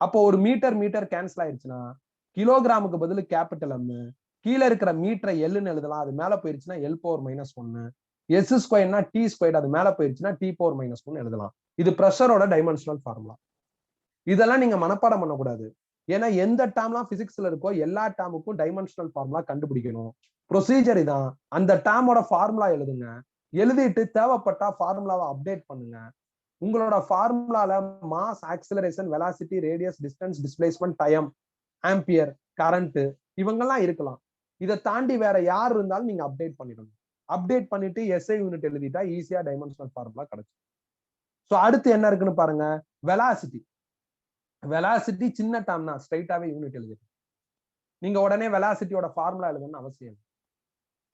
அப்போ ஒரு மீட்டர் மீட்டர் கேன்சல் ஆயிடுச்சுன்னா கிலோகிராமுக்கு பதில் கேபிட்டல் எம், கீழே இருக்கிற மீட்டரை எல்லுன்னு எழுதலாம். அது மேல போயிருச்சுன்னா எல் பவர் -1. எஸ் ஸ்கொயர்னா டி ஸ்கொயர், அது மேல போயிருச்சுன்னா டி பவர் -1 எழுதலாம். இது பிரஷரோட டைமென்ஷனல் ஃபார்முலா. இதெல்லாம் நீங்க மனப்பாடம் பண்ணக்கூடாது. ஏன்னா எந்த டேர்ம்லாம் பிசிக்ஸ்ல இருக்கோ எல்லா டேர்முக்கும் டைமென்ஷனல் ஃபார்முலா கண்டுபிடிக்கணும். ப்ரொசீஜர் இதான். அந்த டேர்மோட ஃபார்முலா எழுதுங்க. எழுதிட்டு தேவைப்பட்டா ஃபார்முலாவை அப்டேட் பண்ணுங்க. உங்களோட ஃபார்முலால mass, acceleration, velocity, radius, distance, displacement, time, ampere, current இவங்கெல்லாம் இருக்கலாம். இதை தாண்டி வேற யார் இருந்தாலும் நீங்க அப்டேட் பண்ணிடணும். அப்டேட் பண்ணிட்டு எஸ்ஐ யூனிட் எழுதிட்டா ஈஸியா டைமென்ஷனல் ஃபார்முலா கிடைக்கும். சோ அடுத்து என்ன இருக்குன்னு பாருங்க. வெலாசிட்டி. வெலாசிட்டி சின்ன டேர்ம் தான், ஸ்ட்ரைட்டாவே யூனிட் எழுதிட்டு நீங்க உடனே வெலாசிட்டியோட ஃபார்முலா எழுதணும்னு அவசியம்.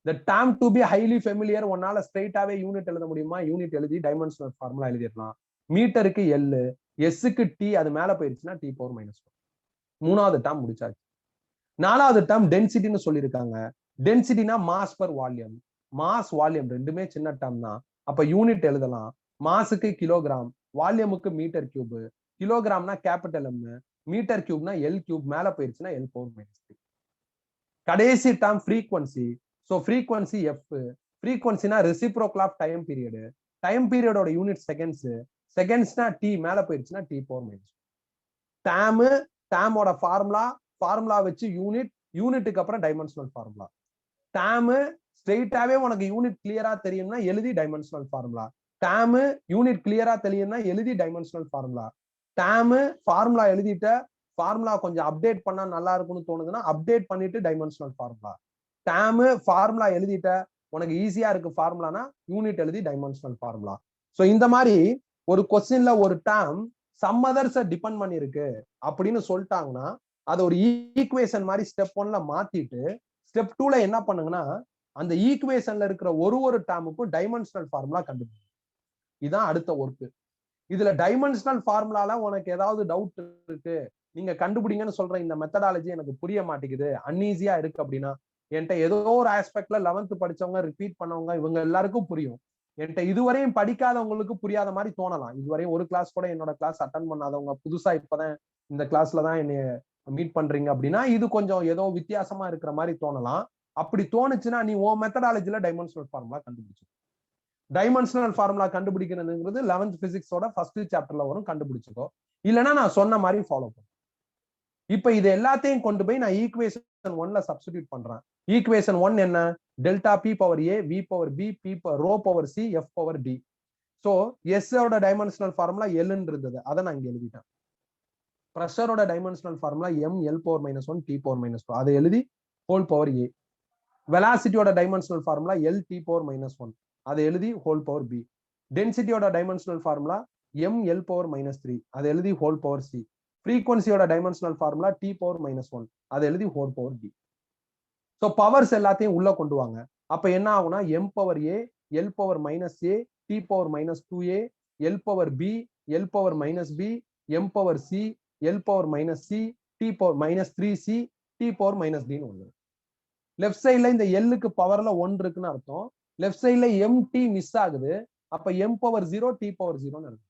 The term to be highly familiar, ஒன்னால ஸ்ட்ரைட்டாவே யூனிட் எழுத முடியுமா? யூனிட் எழுதி டைமென்ஷனல் ஃபார்முலா எழுதிடலாம். மீட்டருக்கு எல், எஸ்க்கு டி, அது மேல போயிருச்சுன்னா டி பவர் -1. மூணாவது டேர்ம் முடிச்சாச்சு. நாலாவது டேர்ம் டென்சிட்டின்னு சொல்லியிருக்காங்க. டென்சிட்டினா mass per volume. Mass, volume ரெண்டுமே சின்ன டேர்ம் தான். அப்ப யூனிட் எழுதலாம். மாஸுக்கு கிலோகிராம், வால்யூமுக்கு மீட்டர் கியூப். கிலோகிராம்னா கேபிட்டல் எம், மீட்டர் கியூப்னா எல் கியூப், மேல போயிருச்சுன்னா எல் பவர் -3. கடைசி term frequency. So frequency F. ஃப்ரீக்வன்சினா reciprocal of time period. Time பீரியடோட யூனிட் செகண்ட்ஸ். செகண்ட்ஸ்னா டி, மேல போயிருச்சுன்னா டி பவர் -. டேம், டேமோட ஃபார்முலா, ஃபார்முலா வச்சு யூனிட், யூனிட்டுக்கு அப்புறம் டைமென்ஷனல் ஃபார்முலா. டேம் ஸ்ட்ரெயிட்டாவே உனக்கு யூனிட் கிளியரா தெரியும்னா எழுதி டைமென்ஷனல் ஃபார்முலா. டேம் யூனிட் கிளியரா தெரியும்னா எழுதி டைமென்ஷனல் ஃபார்முலா. டேம் ஃபார்முலா எழுதிட்ட, ஃபார்முலா கொஞ்சம் அப்டேட் பண்ணா நல்லா இருக்கும்னு தோணுதுன்னா அப்டேட் பண்ணிட்டு டைமென்ஷனல் ஃபார்முலா. டேம் ஃபார்முலா எழுதிட்ட, உனக்கு ஈஸியா இருக்கு ஃபார்முலானா யூனிட் எழுதி டைமென்ஷனல் ஃபார்முலா. சோ இந்த மாதிரி ஒரு கொஸ்டின்ல ஒரு டேர்ம் சம் அதர்ஸை டிபெண்ட் பண்ணிருக்கு அப்படின்னு சொல்லிட்டாங்கன்னா அதை ஒரு ஈக்குவேஷன் மாதிரி ஸ்டெப் 1ல மாத்திட்டு ஸ்டெப் 2ல என்ன பண்ணுங்கன்னா அந்த ஈக்குவேஷன்ல இருக்கிற ஒரு டேர்முக்கும் டைமென்ஷனல் ஃபார்முலா கண்டுபிடிக்கும். இதுதான் அடுத்த ஒர்க். இதுல டைமென்ஷனல் ஃபார்முலால உனக்கு ஏதாவது டவுட் இருக்கு, நீங்க கண்டுபிடிங்கன்னு சொல்ற இந்த மெத்தடாலஜி எனக்கு புரிய மாட்டேங்குது, அன்ஈஸியா இருக்கு அப்படின்னா என்கிட்ட ஏதோ ஒரு ஆஸ்பெக்ட்ல 11th படிச்சவங்க, ரிப்பீட் பண்ணவங்க, இவங்க எல்லாருக்கும் புரியும். என்கிட்ட இதுவரையும் படிக்காதவங்களுக்கு புரியாத மாதிரி தோணலாம். இதுவரையும் ஒரு கிளாஸ் கூட என்னோட கிளாஸ் அட்டன் பண்ணாதவங்க, புதுசா இப்பதான் இந்த கிளாஸ்ல தான் என்னைய மீட் பண்றீங்க அப்படின்னா இது கொஞ்சம் ஏதோ வித்தியாசமா இருக்கிற மாதிரி தோணலாம். அப்படி தோணுச்சுன்னா நீ உன் மெத்தடாலஜில டைமென்ஷனல் ஃபார்முலா கண்டுபிடிச்சு. டைமென்ஷனல் ஃபார்முலா கண்டுபிடிக்கிறதுங்கிறது 11th பிசிக்ஸோட ஃபர்ஸ்ட் சாப்டர்ல வரும், கண்டுபிடிச்சுக்கோ. இல்லைன்னா நான் சொன்ன மாதிரி ஃபாலோ பண்ணும். இப்ப இது எல்லாத்தையும் கொண்டு போய் நான் ஈக்குவேஷன் 1ல சப்ஸ்டிடியூட் பண்றேன். ஈக்குவேஷன் 1 என்ன? Delta P power A, V power B, B rho power C, F power D. So S ஓட டைமென்ஷனல் ஃபார்முலா எல்ன்னு இருந்தது, அதை நான் இங்க எழுதிட்டேன். பிரஷரோட dimensional formula M, L power -1, T power -2, அதை எழுதி ஹோல் பவர் ஏ. வெலாசிட்டியோட dimensional formula L T power -1, அதை எழுதி ஹோல் பவர் பி. டென்சிட்டியோட dimensional formula M, L power -3, அதை எழுதி ஹோல் பவர் சி. ஃப்ரீக்வன்சியோட டைமென்ஷனல் ஃபார்முலா டி பவர் -1, அதை எழுதி whole power T. So powers எல்லாத்தையும் உள்ள கொண்டு வாங்க. அப்ப என்ன ஆகும்னா M power a, L power -a, T power -2a, L power B, L power -b, M power c, L power -c, T power -3c, T power -dன்னு ஒண்ணு. லெஃப்ட் சைட்ல இந்த எல்லுக்கு பவர்ல 1 இருக்குன்னு அர்த்தம். லெஃப்ட் சைட்ல எம்டி மிஸ் ஆகுது. அப்ப எம் பவர் 0, டி பவர் 0ன்னு இருக்கு.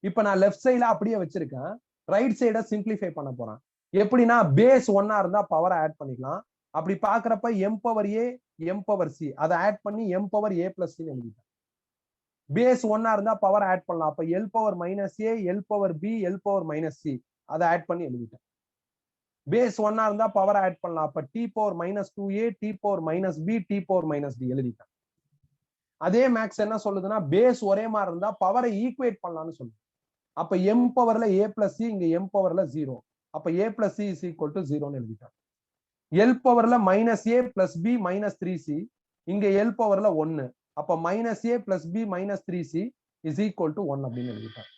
இப்ப நான் லெஃப்ட் சைட்ல அப்படியே வச்சிருக்கேன். ரைட் சைட சிம்பிளிஃபை பண்ண போறேன். எப்படின்னா பேஸ் 1 இருந்தா பவரை ஆட் பண்ணிக்கலாம். அப்படி பாக்குறப்ப M power A, M power C, அதை ஆட் பண்ணி M power A plus C எழுதிட்டேன். பேஸ் 1 இருந்தா பவர் ஆட் பண்ணலாம். அப்ப L power -a, L power B, L power -c, அதை ஆட் பண்ணி எழுதிட்டேன். பேஸ் 1 இருந்தா பவர் ஆட் பண்ணலாம். அப்ப D power -2a, D power -b, D power -d எழுதிட்டேன். அதே மேக்ஸ் என்ன சொல்லுதுன்னா பேஸ் ஒரே மாதிரி இருந்தா பவரை ஈக்குவேட் பண்ணலாம்னு சொல்லுது. அப்ப எம் பவர்ல ஏ பிளஸ் சி, இங்க எம் பவர்ல 0. அப்ப a plus c is equal to 0ன்னு எழுதிட்டேன். எல் பவர்ல -a பிளஸ் பி -3c, இங்க எல் பவர்ல 1. அப்ப -a plus b -3c is equal to 1 அப்படின்னு எழுதிட்டேன்.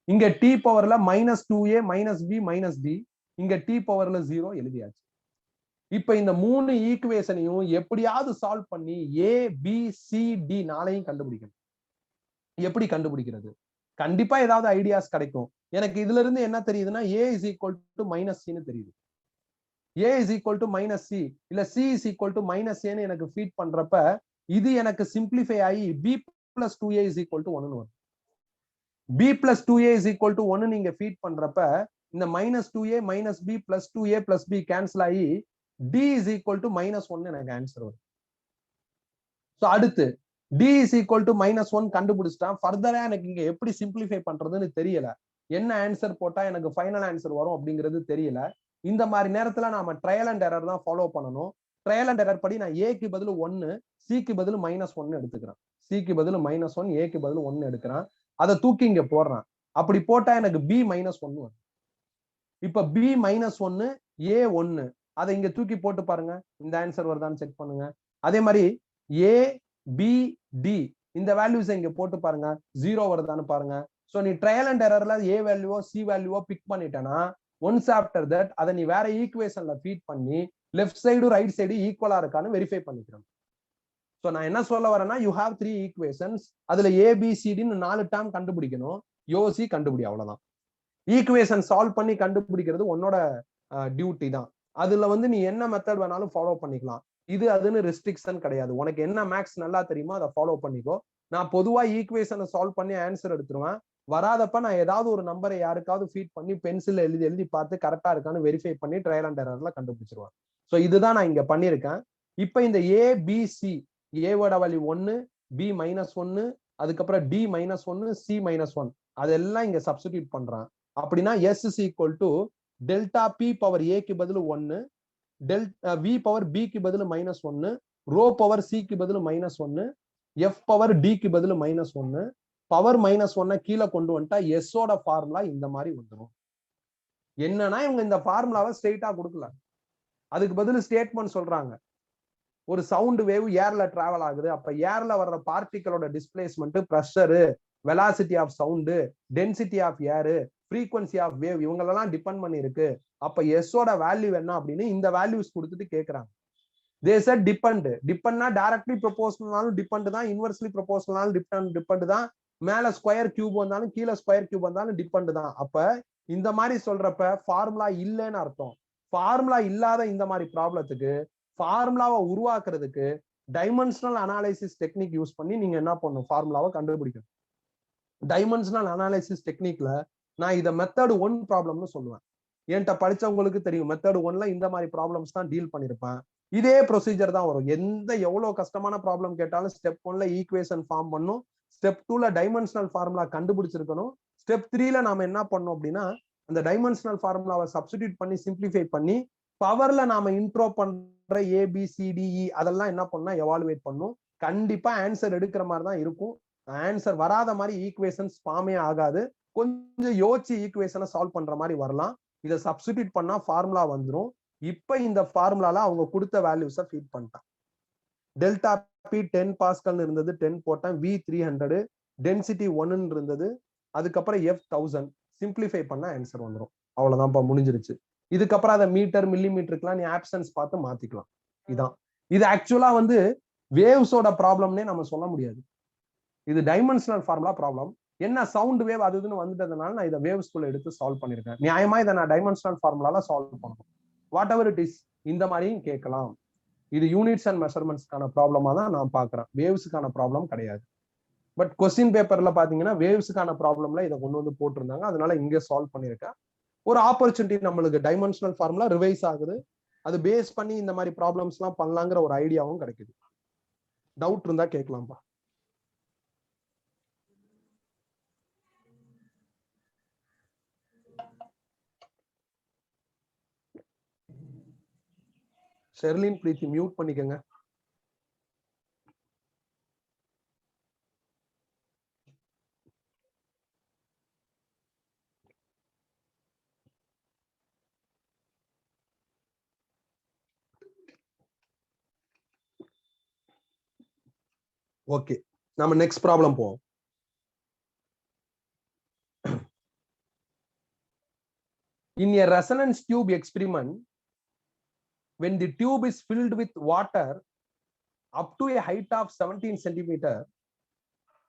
இங்க டி பவர்ல -2a -b -d, இங்க டி பவர்ல 0 எழுதியாச்சு. இப்ப இந்த 3 ஈக்குவேஷனையும் எப்படியாவது சால்வ் பண்ணி ஏ, பி, சி, டி 4ஐயும் கண்டுபிடிக்கணும். எப்படி கண்டுபிடிக்கிறது? கண்டிப்பா ஏதாவது ஐடியாஸ் கிடைக்கும். எனக்கு இதுல இருந்து என்ன தெரியுதுன்னா ஏ இஸ் ஈக்குவல் டு -c தெரியுது. a is equal to minus c இல்ல c is equal to minus a ன்னு எனக்கு ஃபீட் பண்றப்ப இது எனக்கு சிம்பிளிஃபை ஆகி b plus 2a is equal to 1 ன்னு வரும். b plus 2a is equal to 1 நீங்க ஃபீட் பண்றப்ப இந்த minus 2a minus b plus 2a plus b cancel ஆகி d is equal to minus 1 எனக்கு ஆன்சர் வரும். சோ அடுத்து d is equal to minus 1 கண்டுபிடிச்சிட்டான். ஃபர்தரா எனக்கு இங்க எப்படி சிம்பிளிஃபை பண்றதுன்னு தெரியல. என்ன ஆன்சர் போட்டா எனக்கு ஃபைனல் ஆன்சர் வரும் அப்படிங்கிறது தெரியல. இந்த மாதிரி நேரத்துல நாம ட்ரையல் அண்ட் எரர் தான் ஃபாலோ பண்ணணும். ட்ரையல் அண்ட் எரர் படி நான் ஏக்கு பதில் 1 சிக்கு பதில் -1 எடுத்துக்கிறேன். சிக்கு பதில் -1 ஏக்கு பதில் 1 எடுக்கிறேன். அதை தூக்கி இங்க போடுறேன். அப்படி போட்டா எனக்கு b -1 வரும். இப்ப b -1 a 1 அதை இங்க தூக்கி போட்டு பாருங்க, இந்த ஆன்சர் வருதான்னு செக் பண்ணுங்க. அதே மாதிரி a b d இந்த வேல்யூஸ் இங்க போட்டு பாருங்க, 0 வருதான்னு பாருங்க. சோ நீ ட்ரையல் அண்ட் எரர்ல a வேல்யூவோ c வேல்யூவோ பிக் பண்ணிட்டேன்னா ஒன்ஸ் ஆஃப்டர் தட் அதை நீ வேற ஈக்குவேஷன்ல ஃபீட் பண்ணி லெஃப்ட் சைடு ரைட் சைடு ஈக்குவலா இருக்கான்னு வெரிஃபை பண்ணிக்கிறோம். சோ நான் என்ன சொல்ல வரேன்னா, யூ ஹேவ் 3 ஈக்குவேஷன்ஸ், அதுல ஏபிசிடின்னு 4 டேர்ம் கண்டுபிடிக்கணும். யோசி கண்டுபிடி, அவ்வளவுதான். ஈக்குவேஷன் சால்வ் பண்ணி கண்டுபிடிக்கிறது உன்னோட டியூட்டி தான். அதுல வந்து நீ என்ன மெத்தட் வேணாலும் ஃபாலோ பண்ணிக்கலாம். இது அதுன்னு ரெஸ்ட்ரிக்ஷன் கிடையாது. உனக்கு என்ன மேக்ஸ் நல்லா தெரியுமோ அதை ஃபாலோ பண்ணிக்கோ. நான் பொதுவா ஈக்குவேஷனை சால்வ் பண்ணி ஆன்சர் எடுத்துருவேன். வராதப்ப நான் ஏதாவது ஒரு நம்பரை யாருக்காவது ஃபீட் பண்ணி பென்சில் எழுதி பார்த்து கரெக்டா இருக்கான்னு வெரிஃபை பண்ணி ட்ரையல் அண்ட் எரர்ல கண்டுபிடிச்சிருவேன். ஸோ இதுதான் நான் இங்க பண்ணியிருக்கேன். இப்ப இந்த ஏபிசி, ஏவோட வேல்யூ 1, பி -1, அதுக்கப்புறம் டி -1, சி -1 அதெல்லாம் இங்க சப்ஸ்டிடியூட் பண்றான். அப்படின்னா S is equal to delta P power ஏக்கு பதில் 1, வி பவர் பிக்கு பதில் -1, ரோ பவர் சிக்கு பதில் -1, எஃப் பவர் டிக்கு பதில் -1, பவர் -1 கீழே கொண்டு வந்துட்டா எஸ்ஸோட ஃபார்முலா இந்த மாதிரி வந்துடும். என்னன்னா இவங்க இந்த ஃபார்முலாவை ஸ்ட்ரெயிட்டா கொடுக்கல, அதுக்கு பதில் ஸ்டேட்மெண்ட் சொல்றாங்க. ஒரு சவுண்ட் வேவ் ஏர்ல டிராவல் ஆகுது, அப்ப ஏர்ல வர்ற பார்ட்டிகளோட displacement, pressure, velocity of sound, density of air, frequency of wave இவங்களெல்லாம் டிபெண்ட் பண்ணி இருக்கு. அப்ப எஸ்ஸோட வேல்யூ என்ன அப்படின்னு இந்த வேல்யூஸ் கொடுத்துட்டு கேட்கறாங்க. They said depend. டிபெண்ட்னா directly ப்ரொபோஷனல்னாலும் depend தான், இன்வெர்ஸ்லி ப்ரொபோஷனல்னாலும் டிபெண்ட் தான், மேல ஸ்கொயர் கியூப் வந்தாலும் கீழே ஸ்கொயர் கியூப் வந்தாலும் டிபெண்ட் தான். அப்ப இந்த மாதிரி சொல்றப்ப ஃபார்முலா இல்லைன்னு அர்த்தம். ஃபார்முலா இல்லாத இந்த மாதிரி ப்ராப்ளத்துக்கு ஃபார்முலாவை உருவாக்குறதுக்கு டைமென்ஷனல் அனாலிசிஸ் டெக்னிக் யூஸ் பண்ணி நீங்க என்ன பண்ணும், ஃபார்முலாவை கண்டுபிடிக்கணும். டைமென்ஷனல் அனாலிசிஸ் டெக்னிக்ல நான் இதை மெத்தட் 1 ப்ராப்ளம்னு சொல்லுவேன். என்கிட்ட படிச்சவங்களுக்கு தெரியும், மெத்தட் 1ல இந்த மாதிரி ப்ராப்ளம்ஸ் தான் டீல் பண்ணிருப்பேன். இதே ப்ரொசீஜர் தான் வரும். எவ்வளவு கஷ்டமான ப்ராப்ளம் கேட்டாலும் ஸ்டெப் 1ல ஈக்குவேஷன் ஃபார்ம் பண்ணும், ஸ்டெப் 2ல டைமென்ஷனல் ஃபார்முலா கண்டுபிடிச்சிருக்கணும், ஸ்டெப் 3ல நாம என்ன பண்ணோம் அப்படின்னா அந்த டைமென்ஷனல் ஃபார்முலாவை சப்ஸ்டிடியூட் பண்ணி சிம்பிளிஃபை பண்ணி பவர்ல நாம இன்ட்ரோ பண்ற ஏபிசிடிஇ அதெல்லாம் என்ன பண்ணா எவாலுவேட் பண்ணும். கண்டிப்பா ஆன்சர் எடுக்கிற மாதிரி தான் இருக்கும். ஆன்சர் வராத மாதிரி ஈக்குவேஷன்ஸ் ஃபார்மே ஆகாது. கொஞ்சம் யோசிச்சு ஈக்குவேஷனை சால்வ் பண்ற மாதிரி வரலாம். இதை சப்ஸ்டிடியூட் பண்ணா ஃபார்முலா வந்துடும். இப்ப இந்த ஃபார்முலால அவங்க கொடுத்த வேல்யூஸை ஃபீட் பண்ணிட்டான். டெல்டா பி 10 பாஸ்கல் இருந்தது, 10 போட்டேன். வி 300, டென்சிட்டி 1 இருந்தது, அதுக்கப்புறம் எஃப் 1000. சிம்பிளிஃபை பண்ணா ஆன்சர் வந்துடும். அவ்வளவுதான்ப்பா, முடிஞ்சிருச்சு. இதுக்கப்புறம் அதை மீட்டர் மில்லிமீட்டருக்குலாம் நீ ஆப்ஷன்ஸ் பார்த்து மாத்திக்கலாம். இதான் இது ஆக்சுவலா வந்து வேவ்ஸோட ப்ராப்ளம்னே நம்ம சொல்ல முடியாது. இது டைமென்ஷனல் ஃபார்முலா ப்ராப்ளம். என்ன சவுண்ட் வேவ் அதுன்னு வந்துட்டதுனால நான் இதை வேவ் ஸ்கூல்ல எடுத்து சால்வ் பண்ணிருக்கேன். நியாயமா இதை நான் டைமென்ஷனல் ஃபார்முலால சால்வ் பண்ணணும். வாட் எவர் இட் இஸ், இந்த மாதிரியும் கேட்கலாம். இது யூனிட்ஸ் அண்ட் மெஷர்மெண்ட்ஸ்க்கான ப்ராப்ளமா தான் நான் பாக்குறேன், வேவ்ஸுக்கான ப்ராப்ளம் கிடையாது. பட் கொஸ்டின் பேப்பர்ல பாத்தீங்கன்னா வேவ்ஸுக்கான ப்ராப்ளம்ல இதை கொண்டு வந்து போட்டிருந்தாங்க, அதனால இங்கே சால்வ் பண்ணிருக்கேன். ஒரு ஆப்பர்ச்சுனிட்டி நம்மளுக்கு டைமென்ஷனல் ஃபார்முலா ரிவைஸ் ஆகுது, அது பேஸ் பண்ணி இந்த மாதிரி ப்ராப்ளம்ஸ் எல்லாம் பண்ணலாங்கிற ஒரு ஐடியாவும் கிடைக்குது. டவுட் இருந்தா கேட்கலாம்பா. ஷெர்லின் பிரீத்தி மியூட் பண்ணிக்கங்க. ஓகே, நம்ம நெக்ஸ்ட் ப்ராப்ளம் போவோம். In a resonance tube experiment, when the tube is filled with water up to a height of 17 centimeter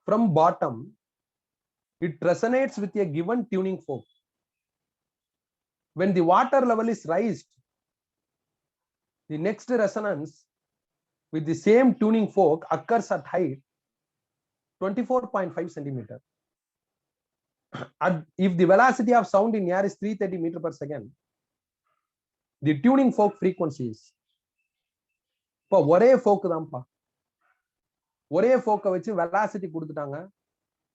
from bottom, it resonates with a given tuning fork. When the water level is raised The next resonance with the same tuning fork occurs at height 24.5 centimeter. If the velocity of sound in air is 330 meter per second, the tuning fork frequency is இப்போ ஒரே ஃபோக்கு தான்ப்பா, ஒரே ஃபோக்கை வச்சு வெலாசிட்டி கொடுத்துட்டாங்க,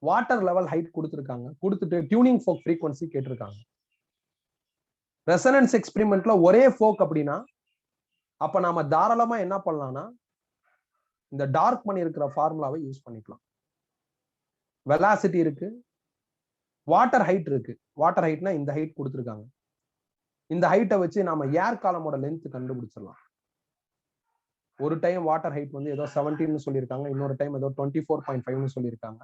வாட்டர் லெவல் ஹைட் கொடுத்துருக்காங்க, கொடுத்துட்டு டியூனிங் ஃபோக் ஃப்ரீக்வன்சி கேட்டிருக்காங்க. ரெசனன்ஸ் எக்ஸ்பெரிமெண்ட்ல ஒரே ஃபோக் அப்படின்னா அப்ப நாம தாராளமா என்ன பண்ணலாம்னா இந்த டார்க் பண்ணி இருக்கிற ஃபார்முலாவை யூஸ் பண்ணிக்கலாம். வெலாசிட்டி இருக்கு, வாட்டர் ஹைட் இருக்கு. வாட்டர் ஹைட்னா இந்த ஹைட் கொடுத்துருக்காங்க. இந்த ஹைட்டை வச்சு நாம ஏர் காலமோட லென்த் கண்டுபிடிச்சிடலாம். ஒரு டைம் வாட்டர் ஹைட் வந்து ஏதோ 17 சொல்லியிருக்காங்க, இன்னொரு டைம் ஏதோ 24.5 சொல்லியிருக்காங்க.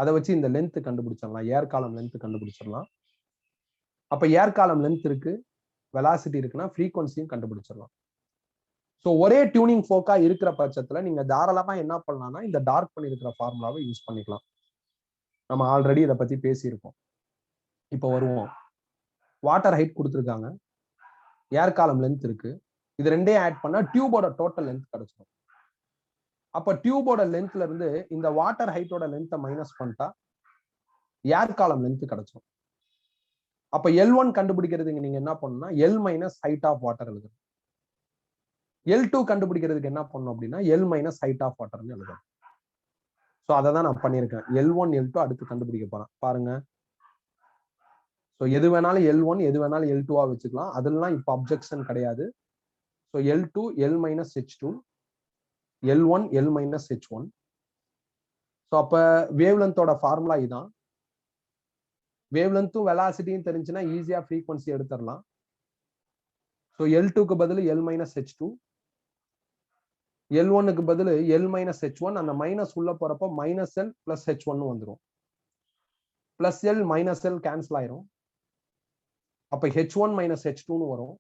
அதை வச்சு இந்த லென்த் கண்டுபிடிச்சிடலாம், ஏர் காலம் லென்த் கண்டுபிடிச்சிடலாம். அப்ப ஏர் காலம் லென்த் இருக்கு, வெலாசிட்டி இருக்குன்னா ஃப்ரீக்வன்சியும் கண்டுபிடிச்சிடலாம். ஸோ ஒரே டியூனிங் ஃபோக்கா இருக்கிற பட்சத்துல நீங்க தாராளமா என்ன பண்ணலாம்னா இந்த டார்க் பண்ணி இருக்கிற ஃபார்முலாவை யூஸ் பண்ணிக்கலாம். நம்ம ஆல்ரெடி இதை பத்தி பேசியிருக்கோம். இப்போ வருவோம். வாட்டர் ஹைட் கொடுத்துருக்காங்க, ஏர் காலம் லென்த் இருக்கு. இது ரெண்டே ஆட் பண்ணா டியூபோட டோட்டல் லென்த் கிடைச்சிடும். அப்ப டியூபோட லென்த்ல இருந்து இந்த வாட்டர் ஹைட்டோட லென்த்தை மைனஸ் பண்ணிட்டா ஏர் காலம் லென்த் கிடைச்சிடும். அப்ப L1 கண்டுபிடிக்கிறதுக்கு நீங்க என்ன பண்ணணும்னா L minus height of water எழுதணும். L2 கண்டுபிடிக்கிறதுக்கு என்ன பண்ணணும் அப்படின்னா L மைனஸ் ஹைட் ஆஃப் வாட்டர்னு எழுதணும். ஸோ அதை தான் நான் பண்ணியிருக்கேன். L1 L2 அடுத்து கண்டுபிடிக்க போறேன் பாருங்க. ஸோ எது வேணாலும் L1 எது வேணாலும் L2 வச்சுக்கலாம், அதெல்லாம் இப்போ அப்ஜெக்ஷன் கிடையாது. So L2 L minus H2, L1 L minus H1. So அப்ப வேவ் லென்த்தோட ஃபார்முலா இதான். வேவ் லென்த்தும் வெலாசிட்டியும் தெரிஞ்சுன்னா ஈஸியா ஃப்ரீக்வன்சி எடுத்துடலாம். ஸோ L2க்கு பதில் L மைனஸ் H2, L1க்கு பதில் L மைனஸ் H1. அந்த மைனஸ் உள்ள போறப்போ மைனஸ் L பிளஸ் H1 வந்துடும். Plus L minus L cancel ஆயிரும். அப்ப H1 மைனஸ் H2 வரும்.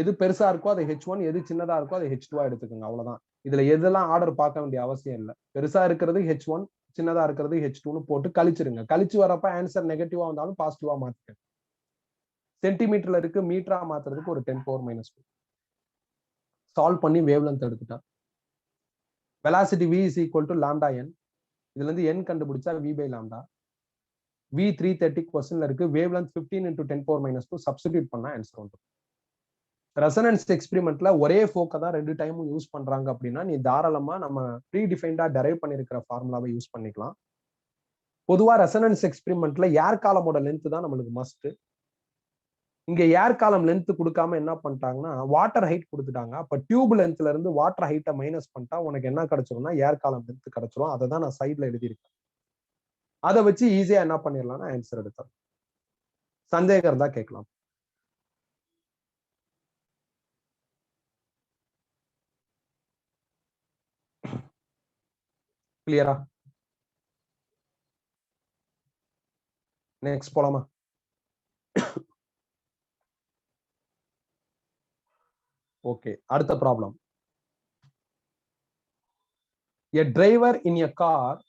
எது பெருசா இருக்கோ அதை H1, எது சின்னதா இருக்கோ அதை H2 எடுத்துக்கோங்க. அவ்வளவுதான். இதுல எதெல்லாம் ஆர்டர் பார்க்க வேண்டிய அவசியம் இல்லை. பெருசா இருக்கிறது H1, சின்னதா இருக்கிறது H2 போட்டு கழிச்சிருங்க. கழிச்சு வரப்ப ஆன்சர் நெகட்டிவா வந்தாலும் பாசிட்டிவா மாத்திக்க. சென்டிமீட்டர்ல இருக்கு, மீட்டரா மாத்துறதுக்கு ஒரு 10⁻². சால்வ் பண்ணி வேவ் லென்த் எடுத்துட்டா velocity V is equal to lambda n. இதுல இருந்து n கண்டுபிடிச்சா V by lambda. V 330 கொஸ்டின்ல இருக்கு. Wave length 15 × 10⁻². சப்ஸ்டிடியூட் பண்ணா ஆன்சர் வந்துடும். ரெசனன்ஸ் எக்ஸ்பெரிமெண்ட்ல ஒரே ஃபோக்கை தான் ரெண்டு டைமும் யூஸ் பண்றாங்க அப்படின்னா நீ தாராளமா நம்ம ப்ரீ டிஃபைன்டா டெரைவ் பண்ணிருக்கிற ஃபார்முலாவை யூஸ் பண்ணிக்கலாம். பொதுவா ரெசனன்ஸ் எக்ஸ்பெரிமெண்ட்ல ஏர் காலமோட லென்த் தான் நம்மளுக்கு மஸ்ட். இங்க ஏர் காலம் லென்த் கொடுக்காம என்ன பண்ணிட்டாங்கன்னா வாட்டர் ஹைட் கொடுத்துட்டாங்க. அப்ப டியூப் லென்த்ல இருந்து வாட்டர் ஹைட்டை மைனஸ் பண்ணிட்டா உனக்கு என்ன கிடைச்சிரும்னா ஏர் காலம் லென்த் கிடைச்சிரும். அதை தான் நான் சைட்ல எழுதியிருக்கேன். அதை வச்சு ஈஸியா என்ன பண்ணிடலாம்னா ஆன்சர் எடுத்தோம். சந்தேகம் இருந்தா கேட்கலாம். கிளியரா? நெக்ஸ்ட் போலாமா? ஓகே, அடுத்த problem. A driver in a car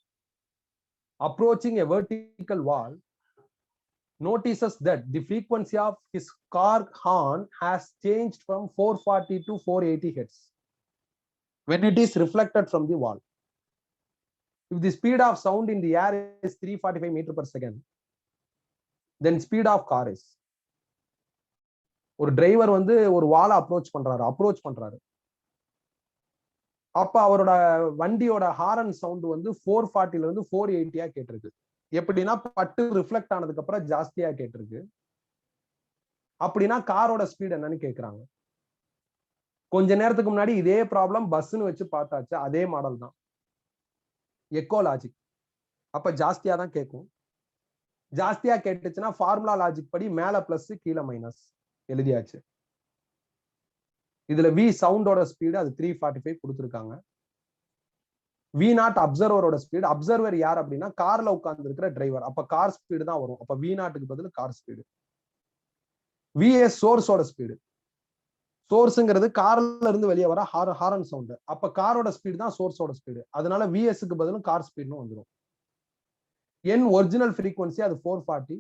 approaching a vertical wall notices that the frequency of his car horn has changed from 440 to 480 Hz when it is reflected from the wall. If the speed of sound in the air is 345 meters per second, then speed of car is. ஒரு டிரைவர் வந்து ஒரு வாலை அப்ரோச் பண்றாரு. அப்ப அவரோட வண்டியோட ஹாரன் சவுண்ட் வந்து 440ல இருந்து 480 கேட்டிருக்கு. எப்படின்னா பட்டு ரிஃப்ளெக்ட் ஆனதுக்கு அப்புறம் ஜாஸ்தியா கேட்டிருக்கு. அப்படின்னா காரோட ஸ்பீட் என்னன்னு கேக்குறாங்க. கொஞ்ச நேரத்துக்கு முன்னாடி இதே ப்ராப்ளம் பஸ்ன்னு வச்சு பார்த்தாச்சு. அதே மாடல் தான், எக்கோ லாஜிக். அப்ப ஜாஸ்தியா தான் கேட்கும். ஜாஸ்தியா கேட்டுச்சுன்னா ஃபார்முலா லாஜிக் படி மேல பிளஸ் கீழே மைனஸ் எழுதியாச்சு. இதுல V சவுண்டோட ஸ்பீடு அது 345 கொடுத்துருக்காங்க. V0 அப்சர்வரோட speed. அப்சர்வர் யார் அப்படின்னா கார்ல உட்கார்ந்து இருக்கிற டிரைவர். அப்ப கார் ஸ்பீடு தான் வரும். அப்ப V0க்கு பதில் கார் ஸ்பீடு. VS சோர்ஸோட ஸ்பீடு. சோர்ஸ்ங்கிறது கார்ல இருந்து வெளியே வர ஹாரன் சவுண்ட். அப்ப காரோட ஸ்பீடு தான் சோர்ஸோட ஸ்பீடு. அதனால VSக்கு பதிலும் கார் ஸ்பீடுன்னு வந்துடும். N ஒரிஜினல் ஃப்ரீக்வன்சி அது 440.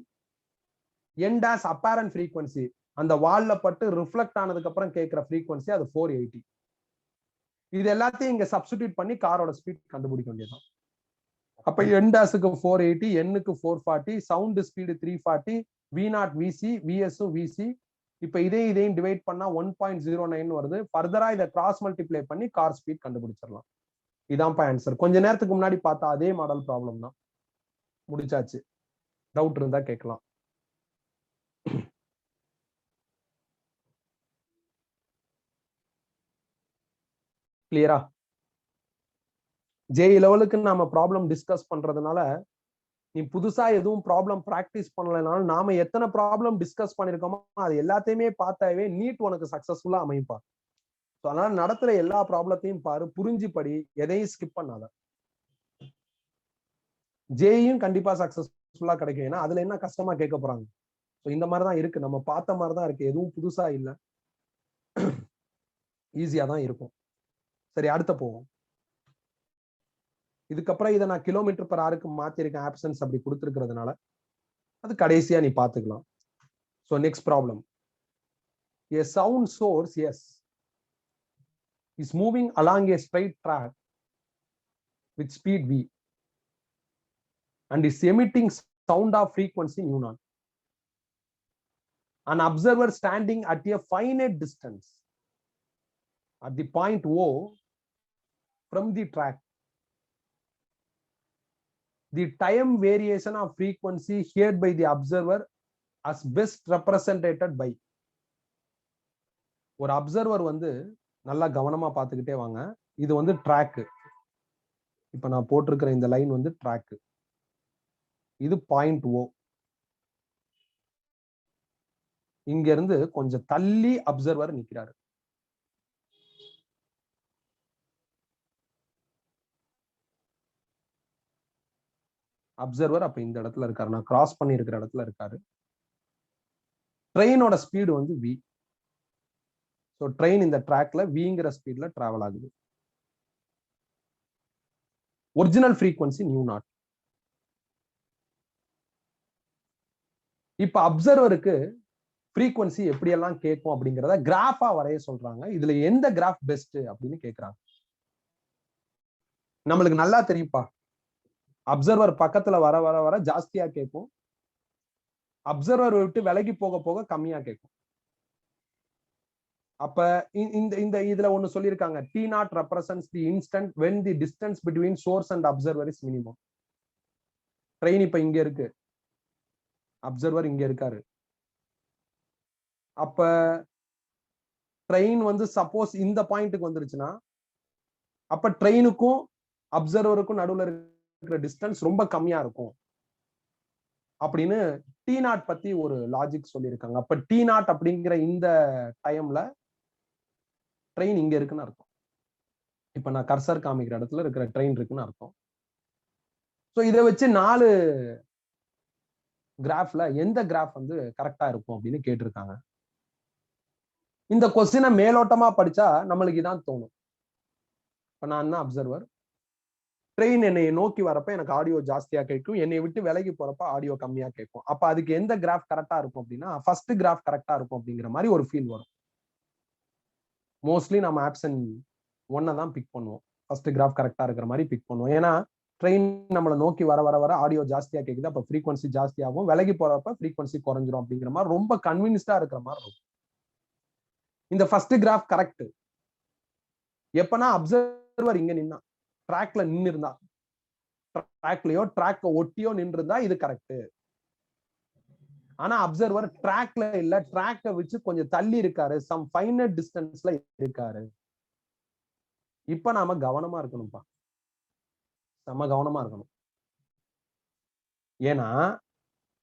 N dash அப்பேரண்ட் ஃப்ரீக்வன்சி அந்த வால்ல பட்டு ரிஃப்ளெக்ட் ஆனதுக்கு அப்புறம் கேட்கிற ஃப்ரீக்வன்சி அது 480. இது எல்லாத்தையும் இங்க சப்ஸ்டிடியூட் பண்ணி காரோட ஸ்பீட் கண்டுபிடிக்க வேண்டியதுதான். அப்ப என்டாஸுக்கு 480, எண்ணுக்கு 440, sound speed 340, V0 VC, VS VC. இப்ப இதையும் டிவைட் பண்ணா 1.09 வருது. ஃபர்தரா இதை கிராஸ் மல்டிப்ளை பண்ணி கார் ஸ்பீட் கண்டுபிடிச்சிடலாம். இதான்ப்பா ஆன்சர். கொஞ்ச நேரத்துக்கு முன்னாடி பார்த்தா அதே மாடல் ப்ராப்ளம் தான். முடிச்சாச்சு. டவுட் இருந்தா கேட்கலாம். கிளியரா? ஜேஇ லெவலுக்கு நாம ப்ராப்ளம் டிஸ்கஸ் பண்றதுனால நீ புதுசா எதுவும் ப்ராப்ளம் பிராக்டிஸ் பண்ணலைனாலும் நாம எத்தனை ப்ராப்ளம் டிஸ்கஸ் பண்ணிருக்கோமோ அது எல்லாத்தையுமே பார்த்தாவே நீட் உனக்கு சக்சஸ்ஃபுல்லா அமைப்பா. அதனால நடத்துற எல்லா ப்ராப்ளத்தையும் பாரு, புரிஞ்சு படி, எதையும் ஸ்கிப் பண்ணாத. ஜேயும் கண்டிப்பா சக்சஸ்ஃபுல்லா கிடைக்கும். ஏன்னா அதுல என்ன கஷ்டமா கேட்க போறாங்க. இந்த மாதிரிதான் இருக்கு, நம்ம பார்த்த மாதிரிதான் இருக்கு, எதுவும் புதுசா இல்ல, ஈஸியா தான் இருக்கும். சரி, அடுத்த போவோம். இதுக்கப்புறம் இதை நான் கிலோமீட்டர் பர் ஹவருக்கு மாத்திருக்கேன், ஆப்சன்ஸ் அப்படி கொடுத்துருக்கிறதுனால அது கடைசியா நீ பாத்துக்கலாம். So next problem. A sound source, yes, is moving along a straight track with speed v and is emitting sound of frequency nu0. An observer standing at a finite distance at the point O from the track. The time variation of frequency heard by the observer as best represented by. ஒரு அப்சர்வர் வந்து நல்லா கவனமா பார்த்துக்கிட்டே வாங்க. இது வந்து ட்ராக். இப்ப நான் போட்டிருக்கிற இந்த லைன் வந்து ட்ராக். இது பாயிண்ட் O. இங்க இருந்து கொஞ்சம் தள்ளி அப்சர்வர் நிக்கிறாரு. அப்சர்வர் அப்ப இந்த இடத்துல இருக்காரு, நான் கிராஸ் பண்ணி இருக்கிற இடத்துல இருக்காரு. ட்ரெயினோட ஸ்பீடு வந்து v. சோ ட்ரெயின் இந்த ட்ராக்ல vங்கிற ஸ்பீட்ல டிராவல் ஆகுது. Original frequency nu0. இப்ப அப்சர்வருக்கு ஃப்ரீக்வன்சி எப்படி எல்லாம் கேட்கும் அப்படிங்கறத கிராஃபா வரைய சொல்றாங்க. இதுல எந்த கிராஃப் பெஸ்ட் அப்படின்னு கேக்குறாங்க. நம்மளுக்கு நல்லா தெரியும்பா, அப்சர்வர் பக்கத்துல வர வர வர ஜாஸ்தியா கேட்கும், அப்சர்வர் விட்டு விலகி போக போக கம்மியா கேட்கும். அப்ப இந்த இதுல ஒண்ணு சொல்லியிருக்காங்க, T0 represents the instant when the distance between source and observer is minimum. Train இப்ப இங்க இருக்கு, அப்சர்வர் இங்க இருக்காரு. அப்ப ட்ரெயின் வந்து சப்போஸ் இந்த பாயிண்ட்டுக்கு வந்துருச்சுன்னா அப்ப ட்ரெயினுக்கும் அப்சர்வருக்கும் நடுவுல இருக்கிற டிஸ்டன்ஸ் ரொம்ப கம்மியா இருக்கும் அப்படின்னு T0 பத்தி ஒரு லாஜிக் சொல்லியிருக்காங்க. அப்ப T0 அப்படிங்கிற இந்த டைம்ல ட்ரெயின் இங்க இருக்குன்னு அர்த்தம். இப்ப நான் கர்சர் காமிக்கிற இடத்துல இருக்கிற ட்ரெயின் இருக்குன்னு அர்த்தம். சோ இதை வச்சு 4 கிராஃப்ல எந்த கிராஃப் வந்து கரெக்டா இருக்கும் அப்படின்னு கேட்டிருக்காங்க. இந்த கொஸ்டினை மேலோட்டமா படிச்சா நம்மளுக்கு இதான் தோணும். இப்ப நான் தான் அப்சர்வர், ட்ரெயின் என்னை நோக்கி வரப்ப எனக்கு ஆடியோ ஜாஸ்தியா கேட்கும், என்னை விட்டு விலகி போறப்ப ஆடியோ கம்மியா கேட்கும். அப்ப அதுக்கு எந்த கிராஃப் கரெக்டா இருக்கும் அப்படின்னா ஃபர்ஸ்ட் கிராஃப் கரெக்டா இருக்கும் அப்படிங்கிற மாதிரி ஒரு ஃபீல் வரும். மோஸ்ட்லி நம்ம ஆப்ஷன் 1 தான் பிக் பண்ணுவோம், ஃபர்ஸ்ட் கிராஃப் கரெக்டா இருக்கிற மாதிரி பிக் பண்ணுவோம். ஏன்னா ட்ரெயின் நம்மளை நோக்கி வர வர வர ஆடியோ ஜாஸ்தியா கேக்குது, அப்ப ஃப்ரீக்வன்சி ஜாஸ்தியாகும், விலகி போறப்ப ஃப்ரீக்வன்சி குறைஞ்சிரும் அப்படிங்கிற மாதிரி ரொம்ப கன்வின்ஸ்டா இருக்கிற மாதிரி இருக்கும். இந்த ஃபர்ஸ்ட் கிராஃப் கரெக்ட் எப்பனா அப்சர்வர் இங்க நின்னா, ட்ராக்ல நின்று இருந்தா, ட்ராக்லயோ ட்ராக்க ஒட்டியோ நின்று இருந்தா இது கரெக்ட். ஆனா அப்சர்வர் ட்ராக்ல இல்ல, ட்ராக்க வச்சு கொஞ்சம் தள்ளி இருக்காரு, சம் ஃபைனட் டிஸ்டன்ஸ்ல இருக்காரு. இப்ப நாம கவனமா இருக்கணும்பா, நம்ம கவனமா இருக்கணும். ஏன்னா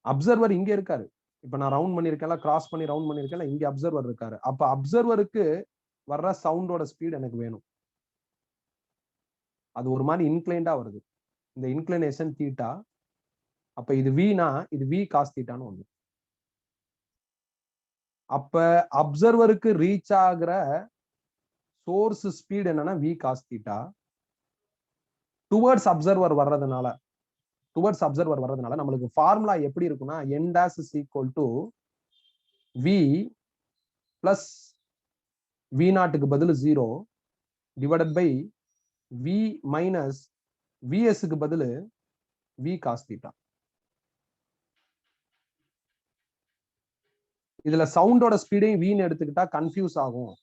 அப்சர்வர் இங்க இருக்காரு, இப்ப நான் ரவுண்ட் பண்ணிருக்கேன், கிராஸ் பண்ணி ரவுண்ட் பண்ணிருக்கேன், இங்க அப்சர்வர் இருக்காரு. அப்ப அப்சர்வருக்கு வர்ற சவுண்டோட ஸ்பீட் எனக்கு வேணும். அது ஒரு மாதிரி இன்க்ளைண்டா வருது, இந்த இன்க்ளைனேஷன் தீட்டா. அப்ப இது வீனா இது வி காஸ் தீட்டான்னு ஒண்ணு. அப்ப அப்சர்வருக்கு ரீச் ஆகுற சோர்ஸ் ஸ்பீட் என்னன்னா V cos theta. Towards observer வர்றதுனால நம்மளுக்கு ஃபார்முலா எப்படி இருக்குன்னா n dash is equal to v plus V நாட்டுக்கு பதில் 0 டிவைடட் பை வி மைனஸ் விஎஸ்க்கு பதில் வி காஸ் தீட்டா. இதுல சவுண்டோட ஸ்பீடையும் வீன்னு எடுத்துக்கிட்டா கன்ஃபியூஸ் ஆகும்,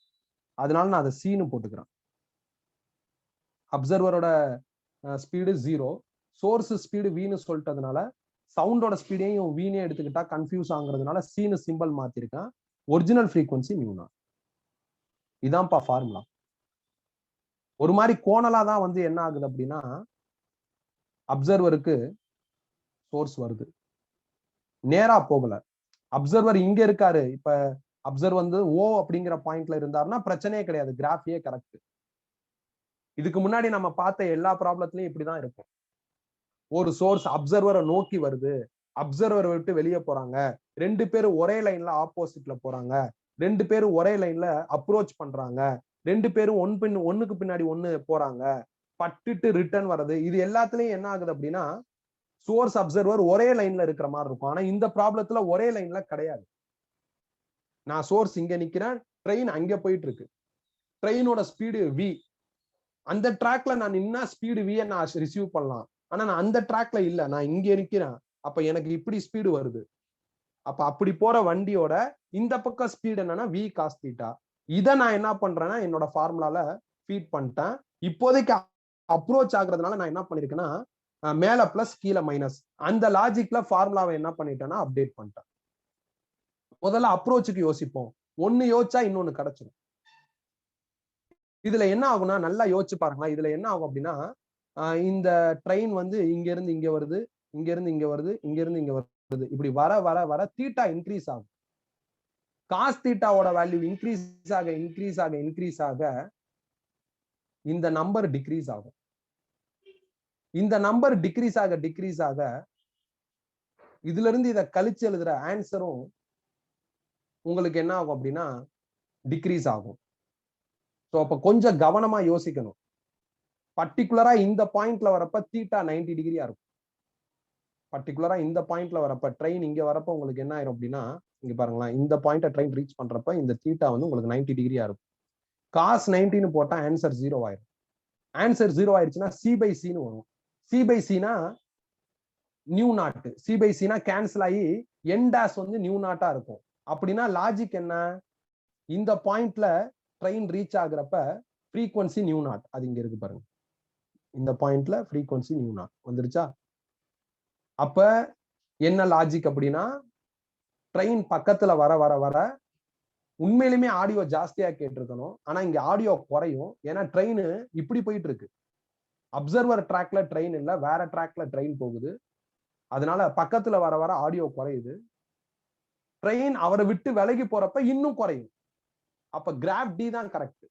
அதனால நான் அதை சீனு போட்டுக்கிறேன். அப்சர்வரோட ஸ்பீடு 0, சோர்ஸ் ஸ்பீடு வீன்னு சொல்லிட்டதுனால சவுண்டோட ஸ்பீடையும் வீனே எடுத்துக்கிட்டா கன்ஃபியூஸ் ஆகுறதுனால சீனு சிம்பிள் மாத்திருக்கேன். ஒரிஜினல் ஃப்ரீக்வன்சி மியூனா. இதான்ப்பா ஃபார்முலா. ஒரு மாதிரி கோணலா தான் வந்து என்ன ஆகுது அப்படின்னா, அப்சர்வருக்கு சோர்ஸ் வருது, நேரா போகல. அப்சர்வர் இங்க இருக்காரு, இப்ப அப்சர்வர் வந்து ஓ அப்படிங்கிற பாயிண்ட்ல இருந்தாருன்னா பிரச்சனையே கிடையாது, கிராஃபியே கரெக்ட். இதுக்கு முன்னாடி நம்ம பார்த்த எல்லா ப்ராப்ளத்திலயும் இப்படிதான் இருக்கும். ஒரு சோர்ஸ் அப்சர்வரை நோக்கி வருது, அப்சர்வரை விட்டு வெளியே போறாங்க, 2 பேரும் ஒரே லைன்ல ஆப்போசிட்ல போறாங்க, 2 பேரும் ஒரே லைன்ல அப்ரோச் பண்றாங்க, 2 பேரும் ஒண்ணுக்கு பின்னாடி ஒண்ணு போறாங்க, பட்டுட்டு ரிட்டர்ன் வர்றது. இது எல்லாத்துலயும் என்ன ஆகுது அப்படின்னா சோர்ஸ் அப்சர்வர் ஒரே லைன்ல இருக்கிற மாதிரி இருக்கும். ஆனா இந்த ப்ராப்ளத்துல ஒரே லைன்ல கிடையாது. நான் சோர்ஸ் இங்க நிக்கிறேன், ட்ரெயின் அங்க போயிட்டு இருக்கு, ட்ரெயினோட ஸ்பீடு v, அந்த ட்ராக்ல நான் நின்னா ஸ்பீடு v நான் ரிசீவ் பண்ணலாம். ஆனா நான் அந்த ட்ராக்ல இல்ல, நான் இங்க நிக்கிறேன், அப்ப எனக்கு இப்படி ஸ்பீடு வருது. அப்ப அப்படி போற வண்டியோட இந்த பக்கம் ஸ்பீடு என்னன்னா v cos θ. இதை நான் என்ன பண்றேன்னா என்னோட ஃபார்முலால ஃபீட் பண்ணிட்டேன். இப்போதைக்கு அப்ரோச் ஆகுறதுனால நான் என்ன பண்ணிருக்கேன்னா மேல பிளஸ் கீழே மைனஸ், அந்த லாஜிக்ல ஃபார்முலாவை என்ன பண்ணிட்டேன்னா அப்டேட் பண்ணிட்டேன். முதல்ல அப்ரோச்சுக்கு யோசிப்போம், ஒன்னு யோசிச்சா இன்னொன்னு கிடைச்சிடும். இதுல என்ன ஆகும்னா நல்லா யோசிச்சு பாருங்களா, இதுல என்ன ஆகும் அப்படின்னா இந்த ட்ரெயின் வந்து இங்க இருந்து இங்க வருது, இங்க இருந்து இங்க வருது, இங்க இருந்து இங்க வருது, இப்படி வர வர வர தீட்டா இன்க்ரீஸ் ஆகும். காஸ் தீட்டாவோட வேல்யூ இன்க்ரீஸ் ஆக இன்க்ரீஸ் ஆக இன்க்ரீஸ் ஆக இந்த நம்பர் டிக்ரீஸ் ஆகும். இந்த நம்பர் டிக்ரீஸ் ஆக டிக்ரீஸ் ஆக இதுல இருந்து இதை கழிச்சு எழுதுற ஆன்சரும் உங்களுக்கு என்ன ஆகும் அப்படின்னா டிக்ரீஸ் ஆகும். ஸோ அப்ப கொஞ்சம் கவனமா யோசிக்கணும். பர்டிகுலரா இந்த பாயிண்ட்ல வரப்ப தீட்டா 90 டிகிரியா இருக்கும். பர்டிகுலரா இந்த பாயிண்ட்ல வரப்ப ட்ரெயின் இங்க வரப்ப உங்களுக்கு என்ன ஆயிரும் அப்படின்னா, இங்க பாருங்களேன், இந்த பாயிண்ட ட்ரெயின் ரீச் பண்றப்ப இந்த தீட்டா வந்து உங்களுக்கு 90 டிகிரியா இருக்கும். காஸ் 90ன்னு போட்டா ஆன்சர் 0 ஆயிரும். ஆன்சர் 0 ஆயிடுச்சுன்னா சி பை சின்னு வரும். சி பை சினா நியூ நாட், சி பை சினா கேன்சல் ஆகி என் டேஷ் வந்து நியூ நாட்டா இருக்கும். அப்படின்னா லாஜிக் என்ன, இந்த பாயிண்ட்ல ட்ரெயின் ரீச் ஆகுறப்ப ஃப்ரீக்வன்சி நியூ நாட், அது இங்க இருக்கு பாருங்க, இந்த பாயிண்ட்ல ஃப்ரீக்வன்சி நியூ நாட் வந்துருச்சா. அப்ப என்ன லாஜிக் அப்படின்னா, ட்ரெயின் பக்கத்துல வர வர வர உண்மையிலுமே ஆடியோ ஜாஸ்தியா கேட்டிருக்கணும், ஆனா இங்க ஆடியோ குறையும். ஏன்னா ட்ரெயின் இப்படி போயிட்டு இருக்கு, அப்சர்வர் ட்ராக்ல ட்ரெயின் இல்ல, வேற ட்ராக்ல ட்ரெயின் போகுது, அதனால பக்கத்துல வர வர ஆடியோ குறையுது. ட்ரெயின் அவரை விட்டு விலகி போறப்ப இன்னும் குறையும். அப்ப கிராஃப் டி தான் கரெக்ட்.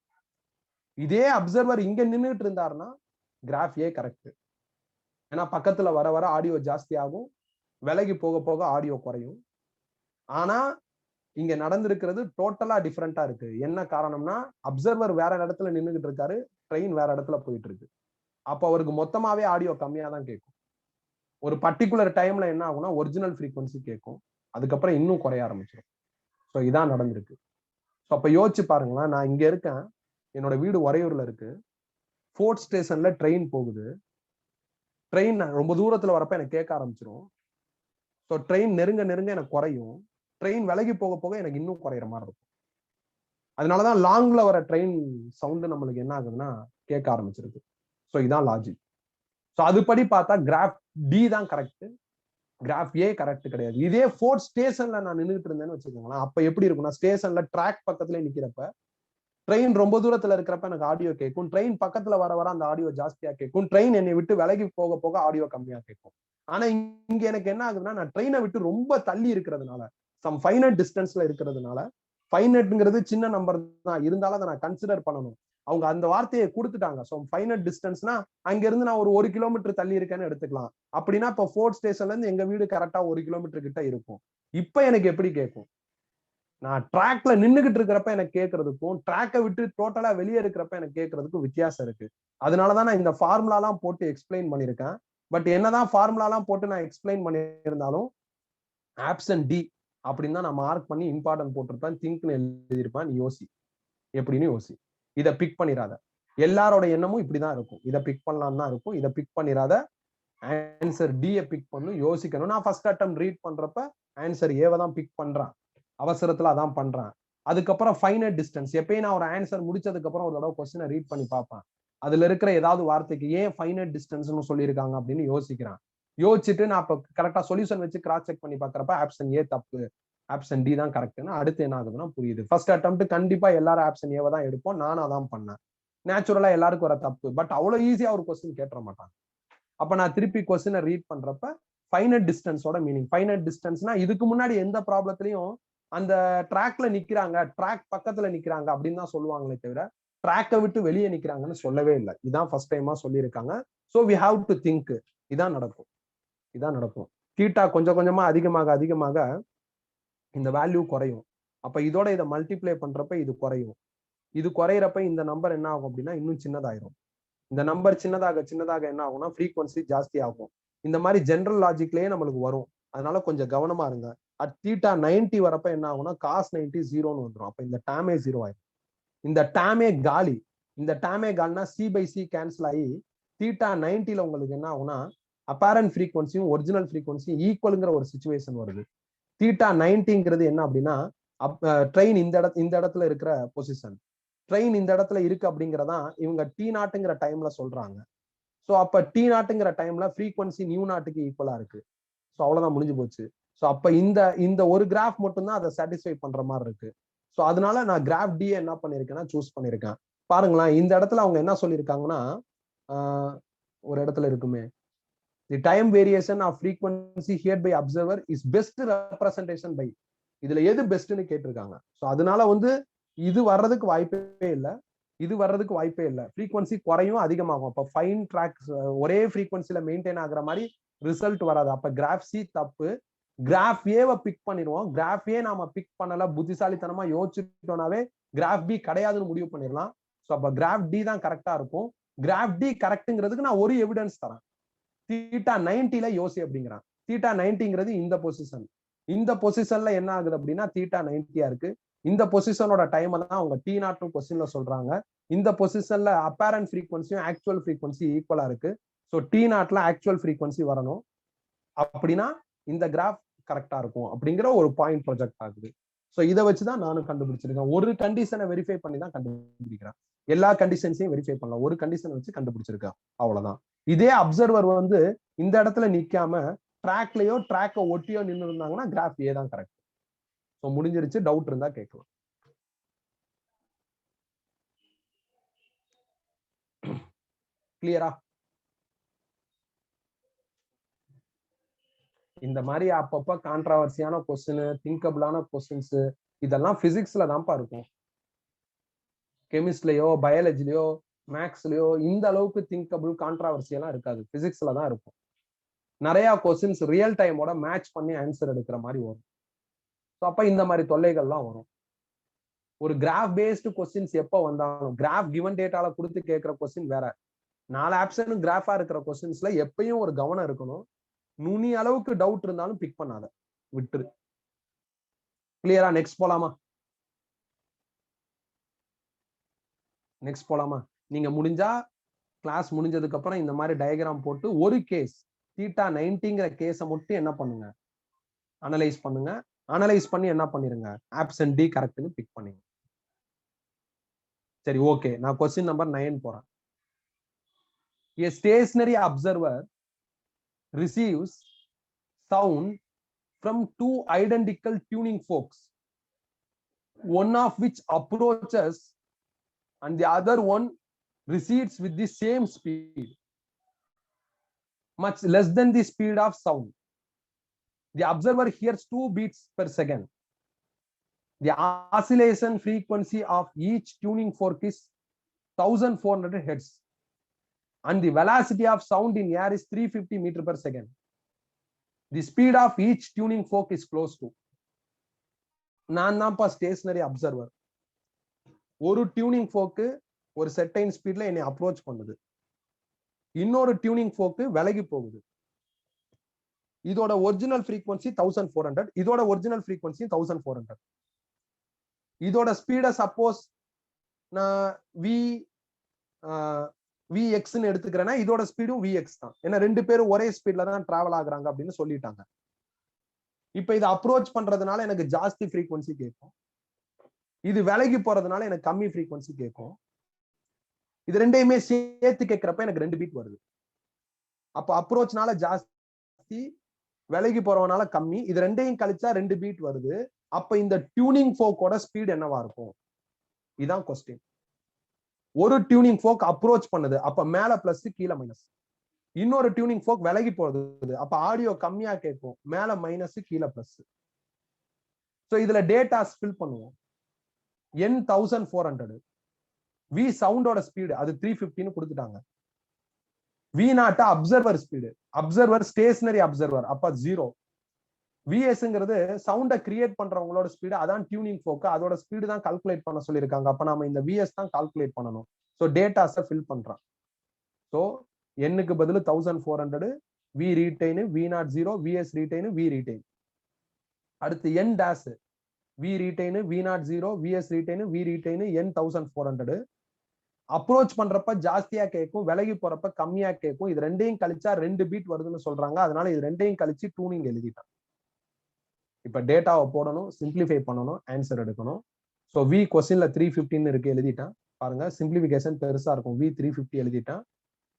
இதே அப்சர்வர் இங்க நின்றுட்டு இருந்தாருன்னா கிராஃப் ஏ கரெக்ட். ஏன்னா பக்கத்துல வர வர ஆடியோ ஜாஸ்தி ஆகும், விலகி போக போக ஆடியோ குறையும். ஆனா இங்க நடந்திருக்கிறது டோட்டலா டிஃபரெண்டா இருக்கு. என்ன காரணம்னா, அப்சர்வர் வேற இடத்துல நின்றுகிட்டு இருக்காரு, ட்ரெயின் வேற இடத்துல போயிட்டு இருக்கு. அப்ப அவருக்கு மொத்தமாவே ஆடியோ கம்மியா தான் கேட்கும். ஒரு பர்டிகுலர் டைம்ல என்ன ஆகும்னா ஒரிஜினல் ஃப்ரீக்வன்சி கேட்கும், அதுக்கப்புறம் இன்னும் குறைய ஆரம்பிச்சிடும். ஸோ இதான் நடந்திருக்கு. ஸோ அப்ப யோசிச்சு பாருங்களேன், நான் இங்க இருக்கேன், என்னோட வீடு உறையூர்ல இருக்கு, ஃபோர்ட் ஸ்டேஷன்ல ட்ரெயின் போகுது, ட்ரெயின் ரொம்ப தூரத்துல வரப்ப எனக்கு கேட்க ஆரம்பிச்சிடும். ஸோ ட்ரெயின் நெருங்க நெருங்க எனக்கு குறையும், ட்ரெயின் விலகி போக போக எனக்கு இன்னும் குறையிற மாதிரி இருக்கும். அதனாலதான் லாங்ல வர ட்ரெயின் சவுண்டு நம்மளுக்கு என்ன ஆகுதுன்னா கேட்க ஆரம்பிச்சிருக்கு. ஸோ இதான் லாஜிக். ஸோ அதுபடி பார்த்தா கிராஃப் டி தான் கரெக்ட், கிராஃப் ஏ கரெக்ட் கிடையாது. இதே ஃபோர்ட் ஸ்டேஷன்ல நான் நின்றுட்டு இருந்தேன்னு வச்சுக்கோங்களேன், அப்ப எப்படி இருக்கும்னா, ஸ்டேஷன்ல ட்ராக் பக்கத்துல நிக்கிறப்ப ட்ரெயின் ரொம்ப தூரத்துல இருக்கிறப்ப எனக்கு ஆடியோ கேட்கும், ட்ரெயின் பக்கத்துல வர வர அந்த ஆடியோ ஜாஸ்தியா கேட்கும், ட்ரெயின் என்னை விட்டு விலகி போக போக ஆடியோ கம்மியா கேட்கும். ஆனா இங்க எனக்கு என்ன ஆகுதுன்னா, நான் ட்ரெயினை விட்டு ரொம்ப தள்ளி இருக்கிறதுனால, சம் ஃபைனட் டிஸ்டன்ஸ்ல இருக்கிறதுனால, ஃபைனட்ங்கிறது சின்ன நம்பர் தான் இருந்தாலும் அதை நான் கன்சிடர் பண்ணணும். அவங்க அந்த வார்த்தையை கொடுத்துட்டாங்க. ஸோ ஃபைனட் டிஸ்டன்ஸ்னா அங்க இருந்து நான் ஒரு 1 கிலோமீட்டர் தள்ளி இருக்கேன்னு எடுத்துக்கலாம். அப்படின்னா இப்போ ஃபோர்ட் ஸ்டேஷன்ல இருந்து எங்க வீடு கரெக்டா 1 கிலோமீட்டர் கிட்ட இருக்கும். இப்ப எனக்கு எப்படி கேட்கும், நான் ட்ராக்ல நின்னுகிட்டு இருக்கிறப்ப எனக்கு கேட்கறதுக்கும் ட்ராக்கை விட்டு டோட்டலா வெளியே இருக்கிறப்ப எனக்கு கேட்கறதுக்கும் வித்தியாசம் இருக்கு. அதனாலதான் நான் இந்த ஃபார்முலாலாம் போட்டு எக்ஸ்பிளைன் பண்ணியிருக்கேன். பட் என்னதான் ஃபார்முலாலாம் போட்டு நான் எக்ஸ்பிளைன் பண்ணியிருந்தாலும் ஆப்ஷன் டி அப்படின்னு தான் நான் மார்க் பண்ணி இம்பார்ட்டன்ட் போட்டிருப்பேன். திங்க்னு எழுதியிருப்பேன். நீ யோசி, எப்படின்னு யோசி. இதை பிக் பண்ணிடாத. எல்லாரோட எண்ணமும் இப்படிதான் இருக்கும். இதை பிக் பண்ணலாம் தான் இருக்கும். இதை பிக் பண்ணிடாத. ஆன்சர் டியை பிக் பண்ணும். யோசிக்கணும். நான் ஃபர்ஸ்ட் அட்டம் ரீட் பண்றப்ப ஆன்சர் ஏவை தான் பிக் பண்றான். அவசரத்துல அதான் பண்றான். அதுக்கப்புறம் ஃபைனட் டிஸ்டன்ஸ். எப்பயும் நான் ஒரு ஆன்சர் முடிச்சதுக்கு அப்புறம் ஒரு தடவை கொஸ்டினை ரீட் பண்ணி பார்ப்பேன். அதுல இருக்கிற ஏதாவது வார்த்தைக்கு ஏன் ஃபைனட் டிஸ்டன்ஸ்னு சொல்லியிருக்காங்க அப்படின்னு யோசிக்கிறான். யோசிச்சுட்டு நான் இப்ப கரெக்டா சொல்யூஷன் வச்சு கிராஸ் செக் பண்ணி பாக்குறப்ப ஆப்ஷன் ஏ தப்பு, ஆப்ஷன் டி தான் கரெக்ட்னு அடுத்து என்ன ஆகுதுன்னா புரியுது. ஃபர்ஸ்ட் அட்டெம்ப்ட் கண்டிப்பா எல்லாரும் ஆப்ஷன் ஏவை தான் எடுப்போம். நானும் அதான் பண்ணேன். நேச்சுரலா எல்லாருக்கும் வர தப்பு. பட் அவ்வளவு ஈஸியா ஒரு கொஸ்டின் கேட்டுற மாட்டாங்க. அப்ப நான் திருப்பி கொஸ்டினை ரீட் பண்றப்ப ஃபைனட் டிஸ்டன்ஸோட மீனிங். ஃபைனட் டிஸ்டன்ஸ்னா இதுக்கு முன்னாடி எந்த ப்ராப்ளத்திலையும் அந்த ட்ராக்ல நிக்கிறாங்க, ட்ராக் பக்கத்துல நிக்கிறாங்க அப்படின்னு தான் சொல்லுவாங்களே தவிர ட்ராக்கை விட்டு வெளியே நிக்கிறாங்கன்னு சொல்லவே இல்லை. இதான் ஃபர்ஸ்ட் டைமா சொல்லியிருக்காங்க. So we have to think. இதான் நடக்கும். இதான் நடக்கும். தீட்டா கொஞ்சம் கொஞ்சமா அதிகமாக அதிகமாக இந்த வேல்யூ குறையும். அப்ப இதோட இதை மல்டிப்ளை பண்றப்ப இது குறையும். இது குறையிறப்ப இந்த நம்பர் என்ன ஆகும் அப்படின்னா இன்னும் சின்னதாயிரும். இந்த நம்பர் சின்னதாக சின்னதாக என்ன ஆகும்னா ஃப்ரீக்வன்சி ஜாஸ்தி ஆகும். இந்த மாதிரி ஜென்ரல் லாஜிக்லயே நம்மளுக்கு வரும். அதனால கொஞ்சம் கவனமா இருங்க. அட் தீட்டா 90 வரப்ப என்ன ஆகும்னா காஸ் 90 ஜீரோன்னு வந்துடும். அப்ப இந்த டேமே ஜீரோ ஆயிடும். இந்த டேமே காலி. இந்த டேமே காலினா சி பை சி கேன்சல் ஆகி தீட்டா 90ல உங்களுக்கு என்ன ஆகும்னா அப்பேரண்ட் ஃப்ரீக்வன்சியும் ஒரிஜினல் ஃப்ரீக்வன்சியும் ஈக்குவலுங்கிற ஒரு சிச்சுவேஷன் வருது. தீட்டா 90ங்கிறது என்ன அப்படின்னா ட்ரெயின் இந்த இடத்துல இருக்கிற பொசிஷன். ட்ரெயின் இந்த இடத்துல இருக்கு அப்படிங்கிறதான் இவங்க டி நாட்டுங்கிற டைம்ல சொல்றாங்க. ஸோ அப்ப டி நாட்டுங்கிற டைம்ல ஃப்ரீக்வன்சி நியூ நாட்டுக்கு ஈக்குவலா இருக்கு. ஸோ அவ்வளவுதான், முடிஞ்சு போச்சு. ஸோ அப்ப இந்த ஒரு கிராஃப் மட்டும் தான் அதை சாட்டிஸ்ஃபை பண்ற மாதிரி இருக்கு. ஸோ அதனால நான் கிராஃப் டி என்ன பண்ணிருக்கேன்னா சூஸ் பண்ணிருக்கேன். பாருங்களேன், இந்த இடத்துல அவங்க என்ன சொல்லியிருக்காங்கன்னா ஒரு இடத்துல இருக்குமே, the time variation of frequency hear by observer is best representation by. இதுல எது பெஸ்ட்னு கேட்டிருக்காங்க. ஸோ அதனால இது வர்றதுக்கு வாய்ப்பே இல்லை. இது வர்றதுக்கு வாய்ப்பே இல்லை. ஃப்ரீக்வன்சி குறையும் அதிகமாகும். அப்ப ஃபைன் ட்ராக்ஸ் ஒரே ஃப்ரீக்வன்சில மெயின்டைன் ஆகுற மாதிரி ரிசல்ட் வராது. அப்ப கிராஃப் சி தப்பு. கிராஃப் ஏவை பிக் பண்ணிடுவோம். கிராஃப் ஏ நாம பிக் பண்ணல, புத்திசாலித்தனமா யோசிச்சுட்டோம்னாவே கிராஃப் பி கிடையாதுன்னு முடிவு பண்ணிடலாம். ஸோ அப்ப கிராஃப் டி தான் கரெக்டா இருக்கும். கிராஃப் டி கரெக்ட்ங்கிறதுக்கு நான் ஒரு எவிடன்ஸ் தரேன். தீட்டா 90ல யோசி அப்படிங்கிறான். தீட்டா 90ங்கிறது இந்த பொசிஷன். இந்த பொசிஷன்ல என்ன ஆகுது அப்படின்னா தீட்டா 90 இருக்கு. இந்த பொசிஷனோட டைம் தான் அவங்க டி நாட் கொஸ்டின்ல சொல்றாங்க. இந்த பொசிஷன்ல அப்பேரண்ட் ஃப்ரீக்வன்சியும் ஆக்சுவல் ஃப்ரீக்வன்சி ஈக்குவலா இருக்கு. ஸோ டி நாட்ல ஆக்சுவல் ஃப்ரீக்வன்சி வரணும். அப்படின்னா இந்த கிராஃப் கரெக்டா இருக்கும் அப்படிங்கிற ஒரு பாயிண்ட் ப்ரொஜெக்ட் ஆகுது. ஸோ இதை வச்சுதான் நானும் கண்டுபிடிச்சிருக்கேன். ஒரு கண்டிஷனை வெரிஃபை பண்ணி தான் கண்டுபிடிக்கிறேன். எல்லா கண்டிஷன்ஸையும் வெரிஃபை பண்ணலாம். ஒரு கண்டிஷன் வச்சு கண்டுபிடிச்சிருக்கேன். அவ்வளவுதான். இதே அப்சர்வர் இந்த இடத்துல நிக்காம ட்ராக்லயோ ட்ராக்கை ஒட்டியோ நின்று இருந்தாங்கன்னா கிராஃப் ஏ தான் கரெக்ட். ஸோ முடிஞ்சிருச்சு. டவுட் இருந்தா கேட்கலாம். கிளியரா? இந்த மாதிரி அப்பப்ப கான்ட்ராவர்சியான கொஸ்டின், திங்கபிளான கொஸ்டின்ஸ் இதெல்லாம் பிசிக்ஸ்ல தான்ப்பா இருக்கும். கெமிஸ்ட்லயோ பயாலஜிலயோ மேக்ஸ்லயோ இந்த அளவுக்கு திங்கபிள் கான்ட்ராவர்சி எல்லாம் இருக்காது. பிசிக்ஸ்ல தான் இருக்கும். நிறைய கொஸ்டின்ஸ் ரியல் டைமோட மேட்ச் பண்ணி ஆன்சர் எடுக்கிற மாதிரி வரும். ஸோ அப்ப இந்த மாதிரி தொல்லைகள்லாம் வரும். ஒரு கிராஃப் பேஸ்டு கொஸ்டின்ஸ் எப்போ வந்தாலும், கிராஃப் கிவன் டேட்டால கொடுத்து கேட்கிற கொஸ்டின் வேற. 4 ஆப்ஷனும் கிராஃபா இருக்கிற கொஸ்டின்ஸ்ல எப்பயும் ஒரு கவனம் இருக்கணும். நுனி அளவுக்கு டவுட் இருந்தாலும் பிக் பண்ணாத, விட்டுரு. கிளியரா? நெக்ஸ்ட் போலாமா? நெக்ஸ்ட் போலாமா? நீங்க முடிஞ்சா கிளாஸ் முடிஞ்சதுக்கு அப்புறம் இந்த மாதிரி டயக்ராம் போட்டு ஒரு கேஸ் தீட்டா 90ங்கிற கேஸை மட்டும் என்ன பண்ணுங்க, அனலைஸ் பண்ணுங்க. அனலைஸ் பண்ணி என்ன பண்ணிருங்க, ஆப்ஷன் டி கரெக்ட்னு பிக் பண்ணுங்க. சரி, ஓகே. நான் கொஸ்டின் நம்பர் 9 போறேன். A stationary observer receives sound from 2 identical tuning forks, one of which approaches and the other one recedes with the same speed, much less than the speed of sound. The observer hears 2 beats per second. The oscillation frequency of each tuning fork is 1400 hertz and the velocity of sound in air is 350 meter per second. The speed of each tuning fork is close to. நான் தான்ப்பா ஸ்டேஷனரி அப்சர்வர். ஒரு டியூனிங் ஃபோக்கு ஒரு செர்டைன் ஸ்பீட்ல என்னை அப்ரோச் பண்ணுது. இன்னொரு டியூனிங் ஃபோக்கு விலகி போகுது. இதோட ஒரிஜினல் ஃப்ரீக்வன்சி 1400, இதோட ஒரிஜினல் ஃப்ரீக்வன்சி 1400. இதோட ஸ்பீட சப்போஸ் நான் விஎக்ஸ்ன்னு எடுத்துக்கிறேன்னா இதோட ஸ்பீடும் விஎக்ஸ் தான். ஏன்னா ரெண்டு பேரும் ஒரே ஸ்பீட்ல தான் டிராவல் ஆகுறாங்க அப்படின்னு சொல்லிட்டாங்க. இப்ப இதை அப்ரோச் பண்றதுனால எனக்கு ஜாஸ்தி ஃப்ரீக்வன்சி கேட்கும், இது விலகி போறதுனால எனக்கு கம்மி ஃப்ரீக்வன்சி கேட்கும். இது ரெண்டையுமே சேர்த்து கேட்கிறப்ப எனக்கு 2 பீட் வருது. அப்ப அப்ரோச்னால ஜாஸ்தி, விலகி போறவனால கம்மி, இது ரெண்டையும் கழிச்சா 2 பீட் வருது. அப்ப இந்த டியூனிங் ஃபோக்கோட ஸ்பீட் என்னவா இருக்கும்? இதான் கொஸ்டின். ஒரு டியூனிங் ஃபோக் அப்ரோச் பண்ணுது, அப்ப மேல பிளஸ் கீழே மைனஸ். இன்னொரு டியூனிங் ஃபோக் விலகி போகுது, அப்ப ஆடியோ கம்மியா கேட்கும், மேல மைனஸ் கீழே பிளஸ். சோ இதுல டேட்டாஸ் ஃபில் பண்ணுவோம். N 1400, வி சவுண்டோட ஸ்பீடு அது 350ன்னு கொடுத்துட்டாங்க. V naught observer speed, observer stationary observer, அப்ப 0. விஎஸ்ங்கிறது சவுண்ட கிரியேட் பண்றவங்களோட ஸ்பீடு, அதான் டியூனிங் ஃபோக்கு, அதோட ஸ்பீடு தான் கால்குலேட் பண்ண சொல்லியிருக்காங்க. அப்ப நாம இந்த விஎஸ் தான் கால்குலேட் பண்ணணும். ஸோ டேட்டாஸை ஃபில் பண்றான். ஸோ எண்ணுக்கு பதில் 1400, V retain, V naught 0, VS retain, V retain. அடுத்து N dash, V retain, V naught 0, VS retain, V retain, N 1400. Approach பண்றப்ப ஜாஸ்தியா கேட்கும், விலகி போறப்ப கம்மியா கேட்கும். இது ரெண்டையும் கழிச்சா 2 பீட் வருதுன்னு சொல்றாங்க. அதனால இது ரெண்டையும் கழிச்சு டூனிங் எழுதிட்டான். இப்ப டேட்டாவை போடணும், சிம்பிளிஃபை பண்ணணும், ஆன்சர் எடுக்கணும். ஸோ வி கொஸ்டின்ல 315 இருக்கு, எழுதிட்டான். பாருங்க சிம்பிளிஃபிகேஷன் பெருசா இருக்கும். வி 350 எழுதிட்டான்.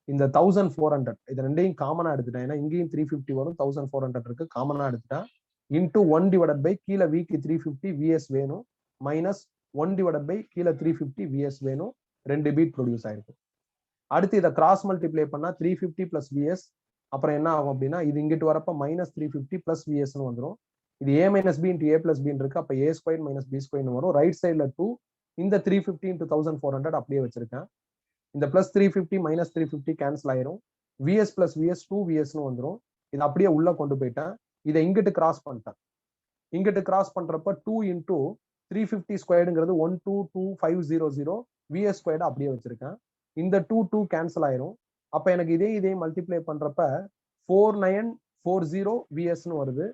இந்த 1400 இது ரெண்டையும் காமனா எடுத்துட்டான். ஏன்னா இங்கேயும் 350 வரும், 1400 இருக்கு, காமனா எடுத்துட்டான். இன்டூ 1 டிவைடட் பை கீழே விக்கு 350 விஎஸ் வேணும், மைனஸ் 1 டிவைடட் பை கீழே 350 விஎஸ் வேணும். 2 பீட் ப்ரொடியூஸ் ஆயிருக்கு. அடுத்து இதை கிராஸ் மல்டிப்ளை பண்ணா 350 பிளஸ் விஎஸ், அப்புறம் என்ன ஆகும் அப்படின்னா இது இங்கிட்டு வரப்ப மைனஸ் 350 பிளஸ் விஎஸ்ன்னு வந்துடும். இது ஏ மைனஸ் பி இன்ட்டு ஏ பிளஸ் பின்னு இருக்கு, அப்ப ஏ ஸ்கொயர் மைனஸ் பி ஸ்கொயர்னு வரும். ரைட் சைட்ல 2, இந்த 350 இன்ட்டு 1400 அப்படியே வச்சிருக்கேன். இந்த பிளஸ் 350 மைனஸ் 350 கேன்சல் ஆயிரும். விஎஸ் பிளஸ் விஎஸ் 2 விஎஸ்ன்னு வந்துடும். இது அப்படியே உள்ள கொண்டு போயிட்டேன். இதை இங்கிட்டு கிராஸ் பண்ணிட்டேன். இங்கிட்டு கிராஸ் பண்றப்ப 2 இன்டூ 350 ஸ்கொயர்டுங்கிறது 122,500, விஎஸ் ஸ்கொயர்டு அப்படியே வச்சிருக்கேன். இந்த 2 கேன்சல் ஆயிரும். அப்ப எனக்கு இதே மல்டிப்ளை பண்றப்ப 4940 விஎஸ்ன்னு வருது.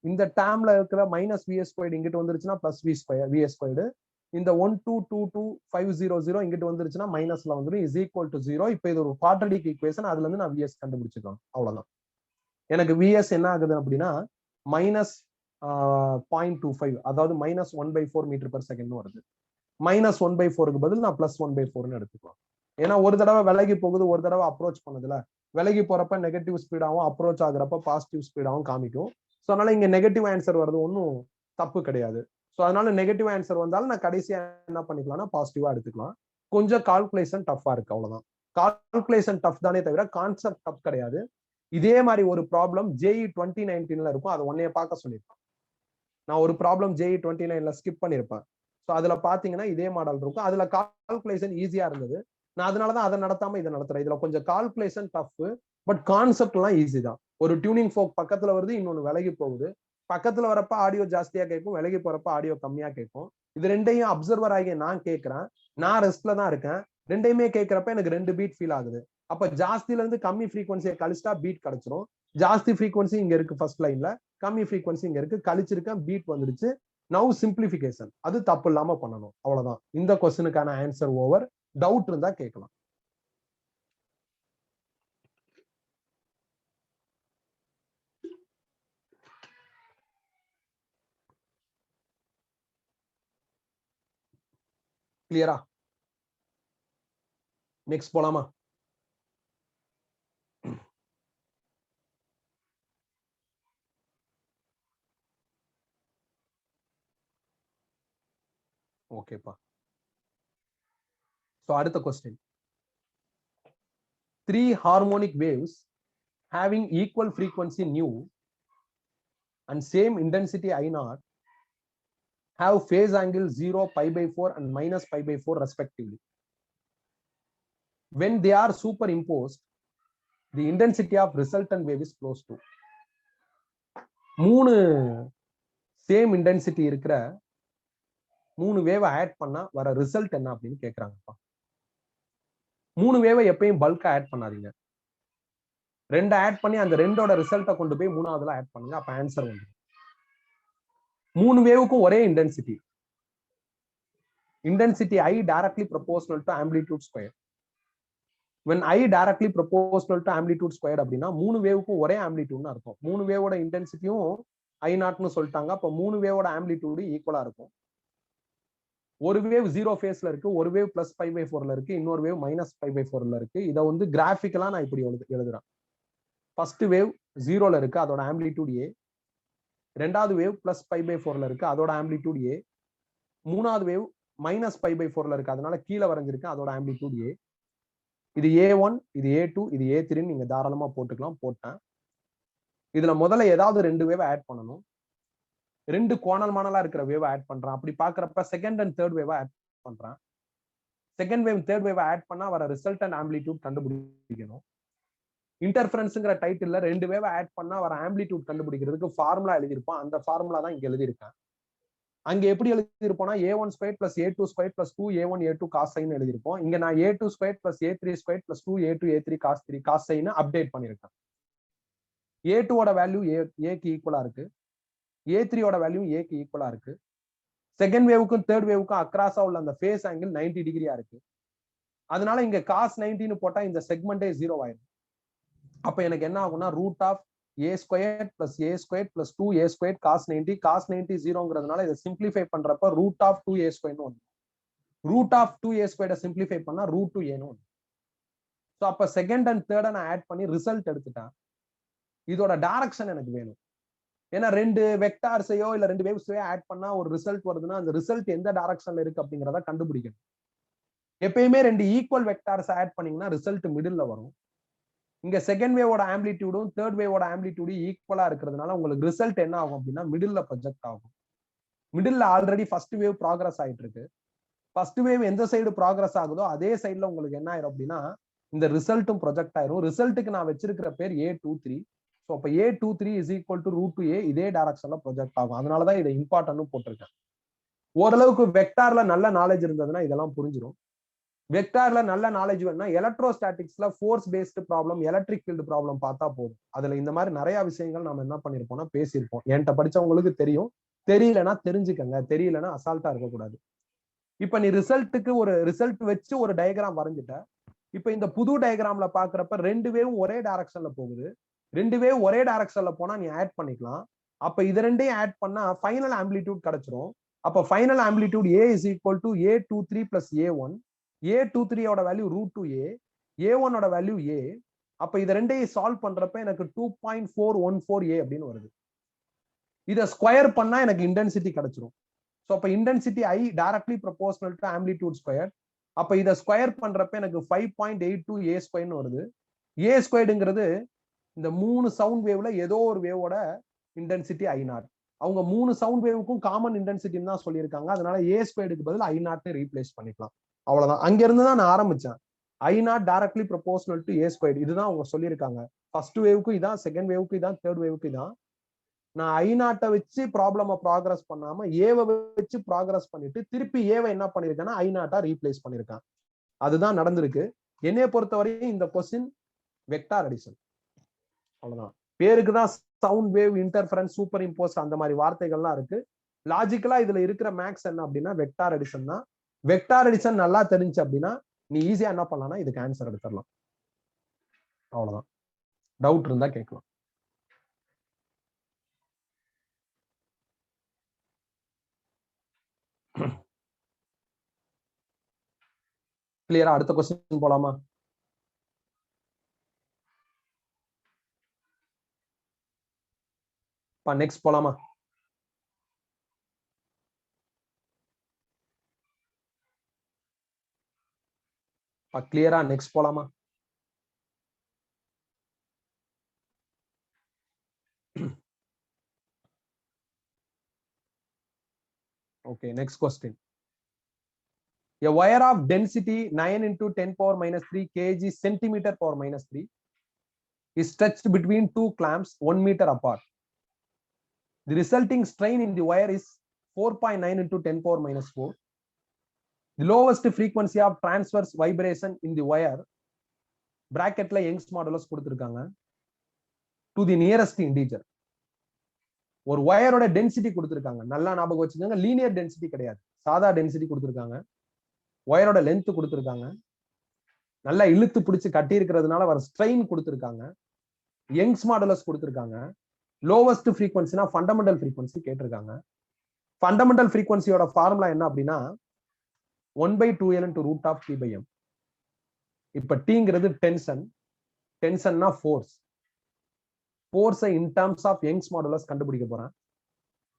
இந்த டேர்ம்ல இருக்கிற மைனஸ் விஎஸ் ஸ்கொயர்டு இங்கிட்டு வந்துருச்சுன்னா பிளஸ் விஎஸ் ஸ்கொயர்டு. இந்த 1222500 இங்கிட்டு வந்துருச்சுன்னா மைனஸ்ல வந்துடும், இஸ் ஈக்குவல் டு 0. இப்ப இது ஒரு குவாட்ரடிக் ஈக்குவேஷன், அதுல இருந்து நான் விஎஸ் கண்டுபிடிச்சிக்கலாம். அவ்வளவுதான். எனக்கு விஎஸ் என்ன ஆகுது அப்படின்னா மைனஸ் 0.25, அதாவது மைனஸ் 1/4 மீட்டர் பெர் செகண்ட் வருது. மைனஸ் 1/4க்கு பதில் நான் பிளஸ் 1/4ன்னு எடுத்துக்கலாம். ஏன்னா ஒரு தடவை விலகி போகுது, ஒரு தடவை அப்ரோச் பண்ணதுல விலகி போறப்ப நெகட்டிவ் ஸ்பீடாகவும் அப்ரோச் ஆகுறப்ப பாசிட்டிவ் ஸ்பீடாகவும் காமிக்கும். ஸோ அதனால இங்க நெகட்டிவ் ஆன்சர் வருது ஒன்றும் தப்பு கிடையாது. ஸோ அதனால நெகட்டிவ் ஆன்சர் வந்தாலும் நான் கடைசியா என்ன பண்ணிக்கலாம்னா பாசிட்டிவா எடுத்துக்கலாம். கொஞ்சம் கால்குலேஷன் டஃபா இருக்கு, அவ்வளவுதான். கால்குலேஷன் டஃப் தானே தவிர கான்செப்ட் டஃப் கிடையாது. இதே மாதிரி ஒரு ப்ராப்ளம் JEE 2019 இருக்கும், அதை ஒன்னைய பார்க்க சொல்லியிருப்பேன். நான் ஒரு ப்ராப்ளம் JEE 29 ஸ்கிப் பண்ணியிருப்பேன். ஸோ அதுல பாத்தீங்கன்னா இதே மாடல் இருக்கும். அதுல கால்குலேஷன் ஈஸியா இருந்தது. நான் அதனாலதான் அதை நடத்தாம இதை நடத்துறேன். இதுல கொஞ்சம் கால்குலேஷன் டஃப், பட் கான்செப்ட் எல்லாம் ஈஸி தான். ஒரு டியூனிங் ஃபோக் பக்கத்துல வருது, இன்னொன்னு விலகி போகுது. பக்கத்துல வரப்ப ஆடியோ ஜாஸ்தியா கேட்கும், விலகி போறப்ப ஆடியோ கம்மியா கேட்கும். இது ரெண்டையும் அப்சர்வர் ஆகிய நான் கேட்கிறேன், நான் ரெஸ்ட்ல தான் இருக்கேன். ரெண்டையுமே கேட்கிறப்ப எனக்கு 2 பீட் ஃபீல் ஆகுது. அப்ப ஜாஸ்தில இருந்து கம்மி ஃப்ரீக்வன்சியை கழிச்சிட்டா பீட் கிடைச்சிரும். ஜாஸ்தி ஃப்ரீக்வன்சி இங்க இருக்கு ஃபர்ஸ்ட் லைன்ல, கம்மி ஃப்ரீக்வன்சி இங்க இருக்கு, கழிச்சிருக்கேன், பீட் வந்துருச்சு. நவ் சிம்பிளிஃபிகேஷன், அது தப்பு இல்லாம பண்ணணும், அவ்வளவுதான். இந்த கொஸ்டினுக்கான ஆன்சர் ஓவர். டவுட் இருந்தா கேட்கலாம். கிளியரா? நெக்ஸ்ட் போலாமா? ஓகேப்பா. சோ அடுத்த question. 3 harmonic waves having equal frequency nu and same intensity I0 have phase angle 0, π/4 and minus π/4 respectively. When they are superimposed, the intensity of resultant wave is close to. 3 same intensity இருக்கிற 3 வேவை ஆட் பண்ணா வர ரிசல்ட் என்ன அப்படின்னு கேக்குறாங்கப்பா. 3 வேவை எப்பயும் பல்கா ஆட் பண்ணாதீங்க. 2 ஆட் பண்ணி அந்த 2ஓட ரிசல்ட்டை கொண்டு போய் 3ஆவதுல ஆட் பண்ணுங்க. அப்ப ஆன்சர் வந்துடும். 3 வேவுக்கும் ஒரே intensity. Intensity I directly proportional to amplitude square. When I directly proportional to amplitude square அப்படின்னா 3 வேவுக்கும் ஒரே ஆம்பிளிடியூட்னு அர்த்தம். 3 வேவோட இன்டென்சிட்டியும் I0ன்னு சொல்லிட்டாங்க. அப்ப 3 வேவோட ஆம்பிளிடியூட் ஈக்குவலா இருக்கும். ஒரு வேவ் 0 ஃபேஸ்ல இருக்கு, ஒரு வேவ் +π/4ல இருக்கு, இன்னொரு வேவ் -π/4ல இருக்கு. இதை வந்து கிராஃபிக்கலா நான் இப்படி எழுதுறேன். ஃபர்ஸ்ட் வேவ் 0ல இருக்கு, அதோட ஆம்பிளிடியூட் A. ரெண்டாவது வேவ் +π/4ல இருக்கு, அதோட ஆம்பிளிடியூட் A. மூணாவது வேவ் -π/4ல இருக்கு, அதனால கீழே வரைஞ்சிருக்கு, அதோட ஆம்பிளிடியூட் A. இது A1, இது A2, இது A3ன்னு நீங்க தாராளமா போட்டுக்கலாம். போட்டேன். இதுல முதல்ல ஏதாவது 2 வேவ் ஆட் பண்ணணும். 2 கோணல் மாணலா இருக்கிற வேவ் ஆட் பண்றேன். அப்படி பாக்குறப்ப second and third wave add பண்றேன். Second wave third wave add பண்ணா வர ரிசல்ட் அண்ட் ஆம்பிளிடியூட் கண்டுபிடிக்கணும். இன்டர்ஃபரன்ஸ்ங்கிற டைட்டில்ல 2 வேவ் ஆட் பண்ணா வர ஆம்பிளிடியூட் கண்டுபிடிக்கிறதுக்கு ஃபார்முலா எழுதியிருப்போம். அந்த ஃபார்முலா தான் இங்க எழுதியிருக்கேன். அங்க எப்படி எழுதியிருப்போம்னா A1² + A2² + 2A1 A2 cos sin எழுதியிருப்போம். இங்க நான் A2² + A3² + 2A2 A3 cos sin update பண்ணிருக்கேன். A2ஓட வேல்யூ Aக்கு ஈக்குவலா இருக்கு, A3ஓட வேல்யூ Aக்கு ஈக்குவலா இருக்கு. செகண்ட் வேவுக்கும் தேர்ட் வேவுக்கும் அக்ராஸா உள்ள அந்த ஃபேஸ் ஆங்கிள் 90 டிகிரியா இருக்கு. அதனால இங்க cos 90ன்னு போட்டா இந்த செக்மெண்டே 0 ஆயிடும். அப்ப எனக்கு என்ன ஆகும்னா √A² + A² + 2A² cos 90 cos 90 0ங்கிறதுனால இதை சிம்பிளிஃபை பண்றப்ப √2A²ன்னு ஒன்று. √2A² சிம்பிளிஃபை பண்ணா √2A ஒன்று. ஸோ அப்ப செகண்ட் அண்ட் தேர்டை நான் ஆட் பண்ணி ரிசல்ட் எடுத்துட்டேன். இதோட டைரக்ஷன் எனக்கு வேணும். ஏன்னா 2 வெக்டார்ஸையோ இல்ல 2 வேவ்ஸையோ ஆட் பண்ணா ஒரு ரிசல்ட் வருதுன்னா அந்த ரிசல்ட் எந்த டைரக்ஷன்ல இருக்கு அப்படிங்கிறத கண்டுபிடிக்கணும். எப்பயுமே 2 ஈக்குவல் வெக்டார்ஸ் ஆட் பண்ணீங்கன்னா ரிசல்ட் மிடில்ல வரும். இங்க செகண்ட் வேவோட ஆம்பிளிடியூடும் தேர்ட் வேவோட ஆம்பிளிடியூடும் ஈக்குவலா இருக்கிறதுனால உங்களுக்கு ரிசல்ட் என்ன ஆகும் அப்படின்னா மிடில்ல ப்ரொஜெக்ட் ஆகும். மிடில்ல ஆல்ரெடி ஃபர்ஸ்ட் வேவ் ப்ராக்ரஸ் ஆயிட்டு இருக்கு. ஃபர்ஸ்ட் வேவ் எந்த சைடு ப்ராக்ரஸ் ஆகுதோ அதே சைடுல உங்களுக்கு என்ன ஆயிரும் அப்படின்னா இந்த ரிசல்ட்டும் ப்ரொஜெக்ட் ஆயிரும். ரிசல்ட்டுக்கு நான் வச்சிருக்கிற பேர் A23. ஸோ அப்ப A23 = √2A இதே டைரக்ஷன்ல ப்ரொஜெக்ட் ஆகும். அதனாலதான் இதை இம்பார்ட்டன்ட்னு போட்டிருக்கேன். ஓரளவுக்கு வெக்டார்ல நல்ல நாலேஜ் இருந்ததுன்னா இதெல்லாம் புரிஞ்சிடும். வெக்டார்ல நல்ல நாலேஜ் வேணும்னா எலக்ட்ரோஸ்டாட்டிக்ஸ்ல force based problem, electric field problem பார்த்தா போதும். அதுல இந்த மாதிரி நிறைய விஷயங்கள் நம்ம என்ன பண்ணிருப்போம்னா பேசியிருப்போம். என்கிட்ட படிச்சவங்களுக்கு தெரியும். தெரியலன்னா தெரிஞ்சுக்கங்க, தெரியலன்னா அசால்ட்டா இருக்கக்கூடாது. இப்ப நீ ரிசல்ட்டுக்கு ஒரு ரிசல்ட் வச்சு ஒரு டயக்ராம் வரைஞ்சிட்ட. இப்ப இந்த புது டயக்ராம்ல பாக்குறப்ப 2 வேவும் ஒரே டைரக்ஷன்ல போகுது. 2 வேவ் ஒரே டைரக்ஷன்ல போனா நீ ஆட் பண்ணிக்கலாம். அப்ப இது ரெண்டையும் ஆட் பண்ணா ஃபைனல் ஆம்பிளிடியூட் கிடைச்சிரும். அப்ப final amplitude A = A23 + A1. A23ஓட வேல்யூ √2A, A1ஓட வேல்யூ A. அப்ப இத ரெண்டையும் சால்வ் பண்றப்ப எனக்கு 2.414A அப்படின்னு வருது. இத ஸ்கொயர் பண்ணா எனக்கு இன்டென்சிட்டி கிடைச்சிரும். சோ அப்ப intensity I directly proportional to amplitude square. அப்ப இத ஸ்கொயர் பண்றப்ப எனக்கு 5.82A² வருது. A²ங்கிறது இந்த 3 சவுண்ட் வேவ்ல ஏதோ ஒரு வேவோட இன்டென்சிட்டி I0. அவங்க 3 சவுண்ட் வேவுக்கும் காமன் இன்டென்சிட்டின்னு தான் சொல்லியிருக்காங்க. அதனால A²க்கு பதில் I0 ரீப்ளேஸ் பண்ணிக்கலாம். அவ்வளவுதான். அங்க இருந்து தான் நான் ஆரம்பிச்சேன். I0 directly proportional to A². இதுதான் அவங்க சொல்லியிருக்காங்க. ஃபர்ஸ்ட் வேவுக்கு இதான், செகண்ட் வேவுக்கு இதான், தேர்ட் வேவுக்கு இதான். நான் I0 வச்சு ப்ராப்ளம ப்ராக்ரஸ் பண்ணாம ஏவை வச்சு ப்ராக்ரஸ் பண்ணிட்டு திருப்பி ஏவை என்ன பண்ணிருக்கேன்னா I0 ரீப்ளேஸ் பண்ணிருக்கேன். அதுதான் நடந்திருக்கு. என்னைய பொறுத்தவரையும் இந்த கொஸ்டின் வெக்டார் அடிஷன். அவ்வளவுதான். பேருக்கு தான் sound wave, interference, super impose அந்த மாதிரி வார்த்தைகள்லாம் இருக்கு. லாஜிக்கலா இதுல இருக்கிற மேக்ஸ் என்ன அப்படின்னா வெக்டார் அடிஷன் தான். வெக்டார் அடிஷன் நல்லா தெரிஞ்சு அப்படின்னா நீ ஈஸியா என்ன பண்ணலாம்னா இதுக்கு ஆன்சர் எடுத்துடலாம். அவ்வளவுதான். டவுட் இருந்தா கேட்கலாம். கிளியரா? அடுத்த கொஸ்டின் போலாமா? நெக்ஸ்ட் போலாமா? கிளியரா? நெக்ஸ்ட் போலாமா? Okay, next question. A wire of density 9 × 10⁻³ kg cm/3 is stretched between 2 clamps 1 meter apart. The resulting strain in the wire is 4.9 × 10⁻⁴. The lowest frequency of transverse vibration in the wire bracketல Young's modulus கொடுத்திருக்காங்க. To the nearest integer. ஒரு ஒயரோட டென்சிட்டி கொடுத்துருக்காங்க, நல்லா ஞாபகம் வச்சுக்கோங்க. லீனியர் டென்சிட்டி கிடையாது, சாதா டென்சிட்டி கொடுத்துருக்காங்க. ஒயரோட லென்த் கொடுத்துருக்காங்க, நல்லா இழுத்து பிடிச்சு கட்டி இருக்கிறதுனால வர ஸ்ட்ரெயின் கொடுத்துருக்காங்க, யங்ஸ் மாடுலஸ் கொடுத்துருக்காங்க, லோவஸ்ட் ஃப்ரீக்வன்சினா ஃபண்டமெண்டல் ஃப்ரீக்வன்சி கேட்டிருக்காங்க. ஃபண்டமெண்டல் ஃப்ரீக்வன்சியோட ஃபார்முலா என்ன அப்படின்னா 1/2L × √T/m. இப்ப டீங்கிறது டென்ஷன், டென்ஷன்னா ஃபோர்ஸ். ஃபோர்ஸை in terms of Young's modulus கண்டுபிடிக்க போறேன்.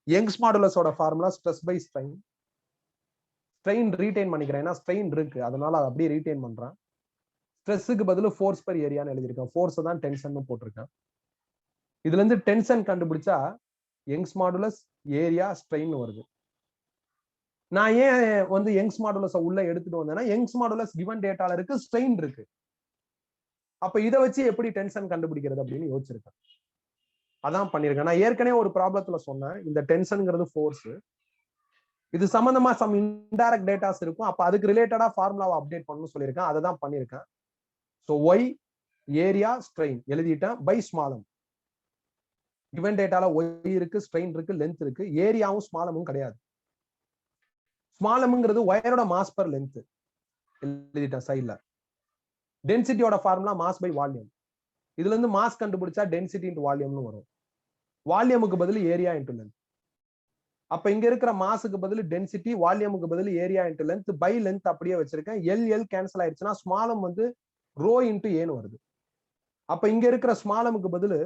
யங்ஸ் மாடுலஸோட formula stress by strain. Strain retain பண்ணிக்கிறேன், ஏன்னா ஸ்ட்ரெயின் இருக்கு, அதனால அதை அப்படியே ரீடைன் பண்றேன். ஸ்ட்ரெஸ்ஸுக்கு பதில் ஃபோர்ஸ் பர் ஏரியான்னு எழுதியிருக்கேன், ஃபோர்ஸ் தான் டென்ஷன் போட்டிருக்கேன். இதுல இருந்து டென்ஷன் கண்டுபிடிச்சா யங்ஸ் மாடுலஸ், ஏரியா, ஸ்ட்ரெயின் வருது. நான் ஏன் வந்து யங்ஸ் மாடுலஸ் உள்ள எடுத்துட்டு வந்தேன்னா, யங்ஸ் மாடுலஸ் கிவன் டேட்டால இருக்கு, ஸ்ட்ரெயின் இருக்கு. அப்ப இதை வச்சு எப்படி டென்ஷன் கண்டுபிடிக்கிறது அப்படின்னு யோசிச்சிருக்கேன். அதான் பண்ணிருக்கேன். நான் ஏற்கனவே ஒரு ப்ராப்ளத்துல சொன்னேன், இந்த டென்ஷன்ங்கிறது ஃபோர்ஸ். இது சம்பந்தமா சம் இன்டைரக்ட் டேட்டாஸ் இருக்கும், அப்ப அதுக்கு ரிலேட்டடா ஃபார்முலாவை அப்டேட் பண்ணணும்னு சொல்லியிருக்கேன், அதை தான் பண்ணியிருக்கேன். ஸோ ஒய் ஏரியா ஸ்ட்ரெயின் எழுதிட்டேன் பை ஸ்மாலம். கிவன் டேட்டால ஒய் இருக்கு, ஸ்ட்ரெயின் இருக்கு, லென்த் இருக்கு. ஏரியாவும் ஸ்மாலமும் கிடையாது. ஸ்மாலம்ங்கிறது ஒயரோட மாஸ் பர் லென்த் எழுதிட்டேன் சைட்ல. டென்சிட்டியோட ஃபார்முலா மாஸ் பை வால்யூம். இதுல இருந்து மாஸ் கண்டுபிடிச்சா டென்சிட்டி இன்டு வால்யூம்னு வரும். வால்யூமுக்கு பதில் ஏரியா இன்டு லென்த். அப்ப இங்க இருக்கிற மாஸுக்கு பதில் டென்சிட்டி, வால்யூமுக்கு பதில் area into length by length அப்படியே வச்சிருக்கேன். எல் கேன்சல் ஆயிடுச்சுன்னா ஸ்மாலம் வந்து ரோ இன்டு ஏன்னு வருது. அப்ப இங்க இருக்கிற ஸ்மாலமுக்கு பதில்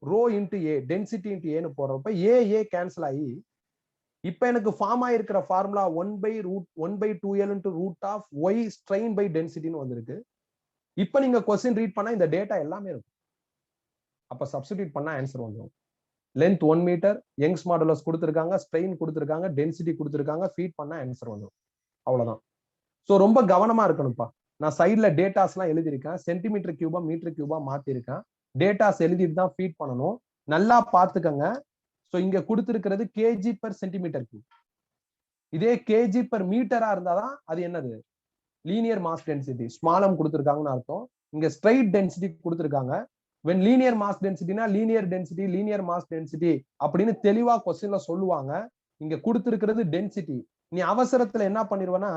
rho into A, density into ஏன்னு போடுறப்ப ஏ கேன்சல் ஆகி இப்ப எனக்கு ஃபார்ம் ஆயிருக்கிற formula 1/2L × √y strain by டென்சிட்டின்னு வந்திருக்கு. இப்ப நீங்க கொஸ்டின் ரீட் பண்ணா இந்த டேட்டா எல்லாமே இருக்கும். அப்ப சப்ஸ்டிடியூட் பண்ணா ஆன்சர் வந்துடும். லென்த் 1 மீட்டர், யங்ஸ் மாடுலஸ் கொடுத்துருக்காங்க, ஸ்ட்ரெயின் கொடுத்துருக்காங்க, டென்சிட்டி கொடுத்துருக்காங்க, ஃபீட் பண்ணா ஆன்சர் வந்துடும். அவ்வளவுதான். ஸோ ரொம்ப கவனமா இருக்கணும்ப்பா. நான் சைட்ல டேட்டாஸ் எல்லாம் எழுதியிருக்கேன், சென்டிமீட்டர் கியூபா மீட்டர் கியூபா மாத்திருக்கேன். டேட்டாஸ் எழுதிட்டு தான் ஃபீட் பண்ணணும், நல்லா பாத்துக்கங்க. ஸோ இங்க கொடுத்திருக்கிறது கேஜி பெர் சென்டிமீட்டர் கியூப். இதே கேஜி பெர் மீட்டரா இருந்தாதான் அது என்னது, லீனியர் மாஸ் டென்சிட்டி. ஸ்மாலம் கொடுத்துருக்காங்கன்னு அர்த்தம். இங்க ஸ்ட்ரைட் டென்சிட்டி கொடுத்துருக்காங்க. வென் லீனியர் மாஸ் டென்சிட்டினா linear density, linear mass density அப்படின்னு தெளிவா கொஸ்டின்ல சொல்லுவாங்க. இங்க கொடுத்திருக்கிறது டென்சிட்டி. நீ அவசரத்துல என்ன பண்ணிருவேன்னா,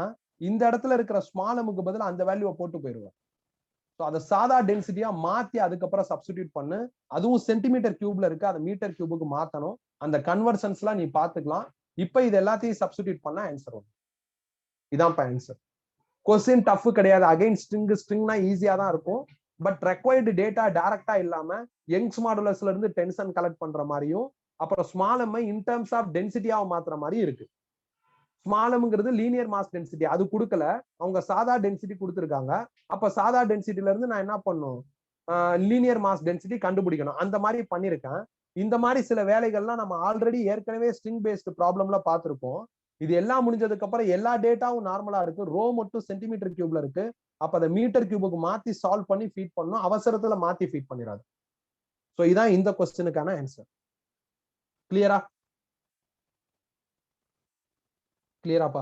இந்த இடத்துல இருக்கிற ஸ்மாலமுக்கு பதில் அந்த வேல்யூவை போட்டு போயிருவேன். ஸோ அதை சாதா டென்சிட்டியா மாத்தி அதுக்கப்புறம் சப்ஸ்டிடியூட் பண்ணு. அதுவும் சென்டிமீட்டர் கியூப்ல இருக்கு, அதை மீட்டர் கியூபுக்கு மாத்தணும். அந்த கன்வர்ஷன்ஸ் எல்லாம் நீ பாத்துக்கலாம். இப்ப இது எல்லாத்தையும் சப்ஸ்டிடியூட் பண்ணா ஆன்சர் வரும். இதான் ஆன்சர். கொஸ்டின் டஃப் கிடையாது. அகைன் ஸ்ட்ரிங்னா ஈஸியா தான் இருக்கும். பட் ரெக்வயர்டு டேட்டா டைரக்டா இல்லாம யங்ஸ் மாடுலஸ்ல இருந்து டென்ஷன் கலெக்ட் பண்ற மாதிரியும், அப்புறம் ஸ்மாலம் இன் டர்ம்ஸ் ஆஃப் டென்சிட்டியாவை மாத்துற மாதிரி இருக்கு. ஸ்மாலம்ங்கிறது லீனியர் மாஸ் டென்சிட்டி, அது கொடுக்கல, அவங்க சாதா டென்சிட்டி கொடுத்துருக்காங்க. அப்ப சாதா டென்சிட்டில இருந்து நான் என்ன பண்ணும், லீனியர் மாஸ் டென்சிட்டி கண்டுபிடிக்கணும். அந்த மாதிரி பண்ணிருக்கேன். இந்த மாதிரி சில வேலைகள்லாம் நம்ம ஆல்ரெடி ஏற்கனவே ஸ்ட்ரிங் பேஸ்டு ப்ராப்ளம்ல பார்த்திருப்போம். இது எல்லாம் முடிஞ்சதுக்கு அப்புறம் எல்லா டேட்டாவும் நார்மலா இருக்கு, ரோ மட்டும் சென்டிமீட்டர் கியூப்ல இருக்கு. அப்ப அதை மீட்டர் கியூபுக்கு மாத்தி சால்வ் பண்ணி ஃபீட் பண்ணணும். அவசரத்துல மாத்தி ஃபீட் பண்ணிடாது. சோ இதான் இந்த கொஸ்டினுக்கான ஆன்சர். கிளியரா? கிளியராப்பா?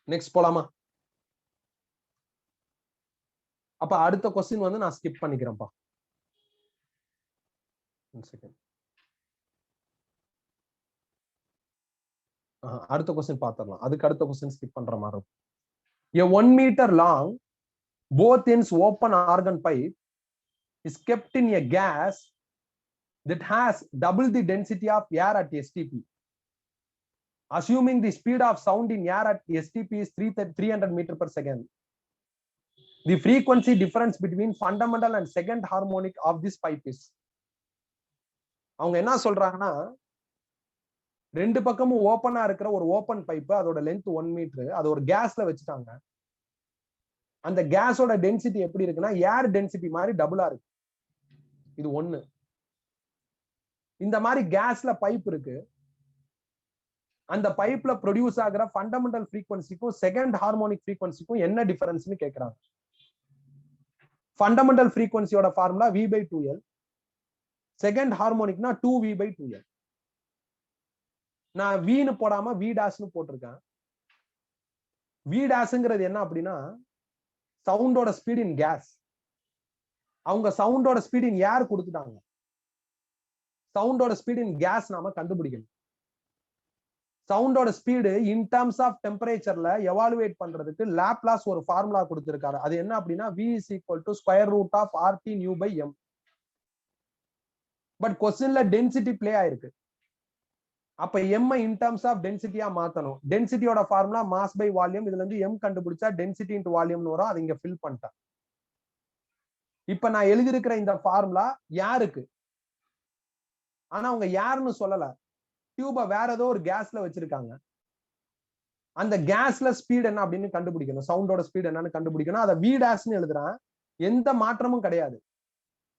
நெக்ஸ்ட் போலாமா? அப்ப அடுத்த கொஸ்டின் வந்து நான் ஸ்கிப் பண்ணிக்கிறேன்ப்பா. அடுத்த கொஸ்டின் பாத்திரலாம். அதுக்கு அடுத்த கொஸ்டின் ஸ்கிப் பண்ற மாதிரி இருக்கும். A 1 meter long, both ends open organ pipe is kept in a gas that has double the density of air at STP. Assuming the speed of sound in air at STP is 300 meter per second, the frequency difference between fundamental and second harmonic of this pipe is. அவங்க என்ன சொல்றாங்கன்னா, ரெண்டு பக்கமும் ஓப்பனா இருக்கிற ஒரு ஓப்பன் பைப், அதோட லென்த் 1 மீட்டர், அது ஒரு கேஸ்ல வச்சுட்டாங்க. அந்த கேஸோட டென்சிட்டி எப்படி இருக்குன்னா ஏர் டென்சிட்டி மாதிரி டபுளா இருக்கு. இது ஒண்ணு. இந்த மாதிரி கேஸ்ல பைப் இருக்கு. அந்த பைப்ல ப்ரொடியூஸ் ஆகிற ஃபண்டமெண்டல் ஃப்ரீக்வன்சிக்கும் செகண்ட் ஹார்மோனிக் ஃப்ரீக்வன்சிக்கும் என்ன டிஃபரன்ஸ்னு கேட்கறாங்க. ஃபண்டமெண்டல் ஃப்ரீக்வன்சியோட ஃபார்முலா V/2L, செகண்ட் ஹார்மோனிக்னா 2V/2L. நான் வீன்னு போடாம V' போட்டிருக்கேன். V' என்ன அப்படின்னா சவுண்டோட ஸ்பீட் இன் கேஸ். அவங்க சவுண்டோட ஸ்பீட் இன் ஏர் கொடுத்துட்டாங்க. சவுண்டோட ஸ்பீட் இன் கேஸ் நாம கண்டுபிடிக்கணும். சவுண்டோட ஸ்பீடு இன் டர்ம்ஸ் ஆஃப் டெம்பரேச்சர்ல எவாலுவேட் பண்றதுக்கு லாப்லாஸ் ஒரு ஃபார்முலா கொடுத்திருக்காரு. அது என்ன அப்படின்னா v is equal to square root of RT nu by m. But கொஸ்டின்ல டென்சிட்டி பிளே ஆயிருக்கு. அப்ப m இன் டர்ம்ஸ் ஆஃப் டென்சிட்டியா மாத்தணும். டென்சிட்டியோட ஃபார்முலா மாஸ் பை வால்யூம். இதுல இருந்து m கண்டுபிடிச்சா டென்சிட்டி இன்டு வால்யூம்னு வரும். அதை இங்க ஃபில் பண்ணிட்டேன். இப்ப நான் எழுதியிருக்கிற இந்த ஃபார்முலா யாருக்கு, ஆனா அவங்க யாருன்னு சொல்லல. டியூப வேற ஏதோ ஒரு கேஸ்ல வச்சிருக்காங்க. அந்த கேஸ்ல ஸ்பீட் என்ன அப்படின்னு கண்டுபிடிக்கணும். சவுண்டோட ஸ்பீட் என்னன்னு கண்டுபிடிக்கணும். அதை v டேஷ்னு எழுதுறேன். எந்த மாற்றமும் கிடையாது.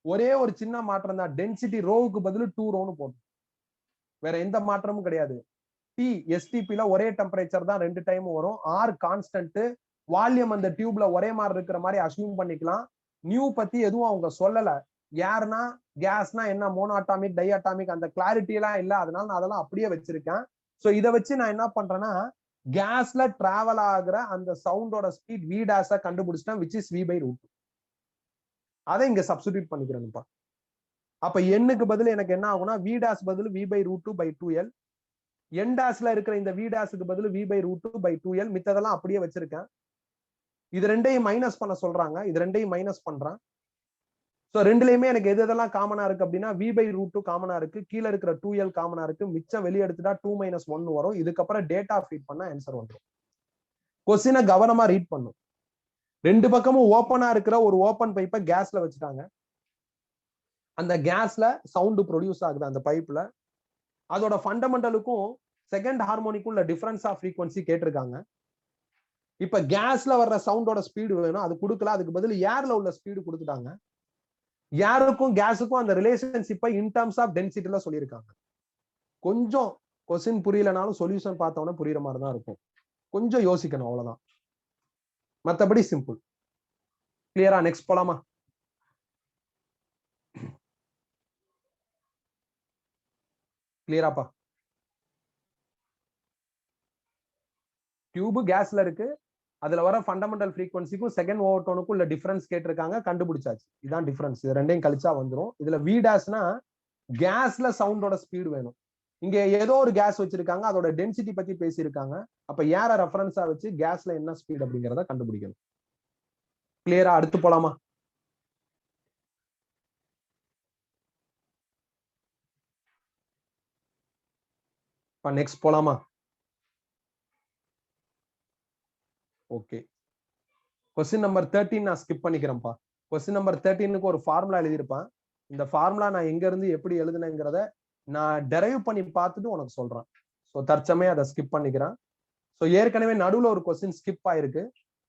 ஒரே ஒரு சின்ன மாற்றம் தான். டென்சிட்டி ரோவுக்கு பதில் 2 ரோன்னு போடும். வேற எந்த மாற்றமும் கிடையாது. டி எஸ்டிபில ஒரே டெம்பரேச்சர் தான் 2 டைம் வரும். R constant. வால்யூம் அந்த டியூப்ல ஒரே மாதிரி இருக்கிற மாதிரி அஸ்யூம் பண்ணிக்கலாம். நியூ பத்தி எதுவும் அவங்க சொல்லல. ஏர்னா கேஸ்னா என்ன, மோனோஅட்டாமிக் டைஅட்டாமிக் அந்த கிளாரிட்டி எல்லாம் இல்ல. அதனால நான் அதெல்லாம் அப்படியே வச்சிருக்கேன். சோ இதை வச்சு நான் என்ன பண்றேன்னா கேஸ்ல டிராவல் ஆகுற அந்த சவுண்டோட ஸ்பீட் v டேஷ கண்டுபிடிச்சிட்டேன், which is v by root. அதை இங்க சப்ஸ்டிடியூட் பண்ணிக்கிறேன்ப்பா. அப்ப எண்ணுக்கு பதில் எனக்கு என்ன ஆகும்னா v டேஷ் பதில் v by root 2 by 2l. n டேஷ்ல இருக்கிற இந்த v டேஷ்க்கு பதில் v by root 2 by 2l. மித்ததெல்லாம் அப்படியே வச்சிருக்கேன். இது ரெண்டையும் மைனஸ் பண்ண சொல்றாங்க. இது ரெண்டையும் மைனஸ் பண்றேன். சோ ரெண்டுலயுமே எனக்கு எது எதெல்லாம் காமனா இருக்கு அப்படின்னா v by root 2 காமனா இருக்கு, கீழே இருக்கிற 2l காமனா இருக்கு, மிச்சம் வெளியே எடுத்துட்டா 2 - 1 வரும். இதுக்கப்புறம் டேட்டா ஃபீட் பண்ணா ஆன்சர் வந்துடும். கொஸ்டினை கவனமா ரீட் பண்ணும். ரெண்டு பக்கமும் ஓப்பனா இருக்கிற ஒரு ஓப்பன் பைப்பை கேஸ்ல வச்சுட்டாங்க. அந்த கேஸ்ல சவுண்ட் ப்ரொடியூஸ் ஆகுது அந்த பைப்ல. அதோட ஃபண்டமெண்டலுக்கும் செகண்ட் ஹார்மோனிக்கும் உள்ள டிஃபரன்ஸ் ஆஃப் ஃப்ரீக்வன்சி கேட்டிருக்காங்க. இப்ப கேஸ்ல வர்ற சவுண்டோட ஸ்பீடு வேணும், அது கொடுக்கல. அதுக்கு பதில் ஏர்ல உள்ள ஸ்பீடு கொடுத்துட்டாங்க. ஏருக்கும் கேஸுக்கும் அந்த ரிலேஷன்ஷிப்பை இன் டர்ம்ஸ் ஆஃப் டென்சிட்டில சொல்லியிருக்காங்க. கொஞ்சம் கொஸ்டின் புரியலனாலும் சொல்யூஷன் பார்த்தோம்னா புரியுற மாதிரி தான் இருக்கும். கொஞ்சம் யோசிக்கணும், அவ்வளவுதான். மற்றபடி சிம்பிள். கிளியரா? நெக்ஸ்ட் போலாமா? கிளியராப்பா? டியூப் கேஸ்ல இருக்கு. அதுல வர ஃபண்டமெண்டல் ஃப்ரீக்வன்சிக்கும் செகண்ட் ஓவர்டோனுக்கும் உள்ள டிஃபரன்ஸ் கேட்டிருக்காங்க, கண்டுபிடிச்சாச்சு. இதான் டிஃபரன்ஸ். இது ரெண்டையும் கழிச்சா வந்துடும். இதுல v டேஷ்னா கேஸ்ல சவுண்டோட ஸ்பீடு வேணும். இங்க ஏதோ ஒரு கேஸ் வச்சிருக்காங்க, அதோட டென்சிட்டி பத்தி பேசியிருக்காங்க. அப்ப ஏற ரெஃபரன்ஸா வச்சு கேஸ்ல என்ன ஸ்பீட் அப்படிங்கிறத கண்டுபிடிக்கணும். கிளியரா? அடுத்து போலாமா? நெக்ஸ்ட் போலாமா? ஓகே. கொஸ்டின் நம்பர் 13 நான் ஸ்கிப் பண்ணிக்கிறேன்ப்பா. கொஸ்டின் நம்பர் 13க்கு ஒரு ஃபார்முலா எழுதியிருப்பேன். இந்த ஃபார்முலா நான் எங்க இருந்து எப்படி எழுதுனேங்கிறத நான் டெரைவ் பண்ணி பார்த்துட்டு உனக்கு சொல்றேன். ஸோ தற்சமயம் அதை ஸ்கிப் பண்ணிக்கிறேன். ஸோ ஏற்கனவே நடுவில் ஒரு கொஸ்டின் ஸ்கிப் ஆயிருக்கு.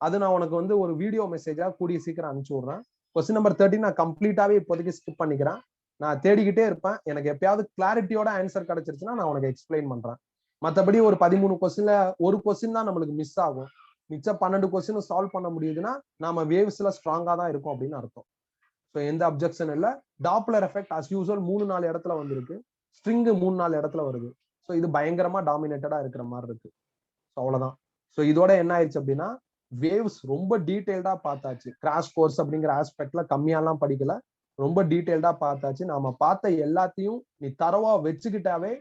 அது நான் உனக்கு வந்து ஒரு வீடியோ மெசேஜா கூடிய சீக்கிரம் அனுப்பிச்சு விடுறேன். கொஸ்டின் நம்பர் 13 நான் கம்ப்ளீட்டாவே இப்போதைக்கு ஸ்கிப் பண்ணிக்கிறேன். நான் தேடிக்கிட்டே இருப்பேன். எனக்கு எப்பயாவது கிளாரிட்டியோட ஆன்சர் கிடைச்சிருச்சுன்னா நான் உனக்கு எக்ஸ்பிளைன் பண்றேன். மற்றபடி ஒரு 13 கொஸ்டின்ல ஒரு கொஸ்டின் தான் நம்மளுக்கு மிஸ் ஆகும். மிச்சம் 12 கொஸ்டின் சால்வ் பண்ண முடியுதுன்னா நாம வேவ்ஸ்ல ஸ்ட்ராங்கா தான் இருக்கும் அப்படின்னு அர்த்தம். ஸோ எந்த அப்ஜெக்ஷன் இல்லை. டாப்லர் எஃபெக்ட் அஸ் யூஸ்வல் 3-4 இடத்துல வந்திருக்கு. ஸ்ட்ரிங் 3-4 இடத்துல வருது. ஸோ இது பயங்கரமா டாமினேட்டடா இருக்கிற மாதிரி இருக்கு. ஸோ அவ்வளவுதான். ஸோ இதோட என்ன ஆயிடுச்சு அப்படின்னா வேவ்ஸ் ரொம்ப டீடைல்டா பார்த்தாச்சு. கிராஷ் கோர்ஸ் அப்படிங்கிற ஆஸ்பெக்ட்ல கம்மியாலாம் படிக்கல, ரொம்ப டீடைல்டா பார்த்தாச்சு. நாம பார்த்த எல்லாத்தையும் நீ தரவா வச்சுக்கிட்டாவே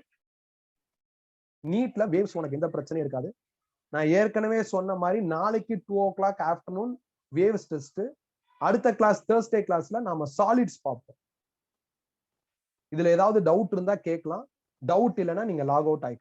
நீட்ல வேவ்ஸ் உனக்கு எந்த பிரச்சனையும் இருக்காது. நான் ஏற்கனவே சொன்ன மாதிரி நாளைக்கு 2 o'clock ஆஃப்டர்நூன் வேவ்ஸ் டெஸ்ட். அடுத்த கிளாஸ் Thursday கிளாஸ்ல நாம சாலிட்ஸ் பார்ப்போம். இதுல ஏதாவது டவுட் இருந்தா கேட்கலாம். டவுட் இல்லைன்னா நீங்க லாக் அவுட் ஆயிக்கலாம்.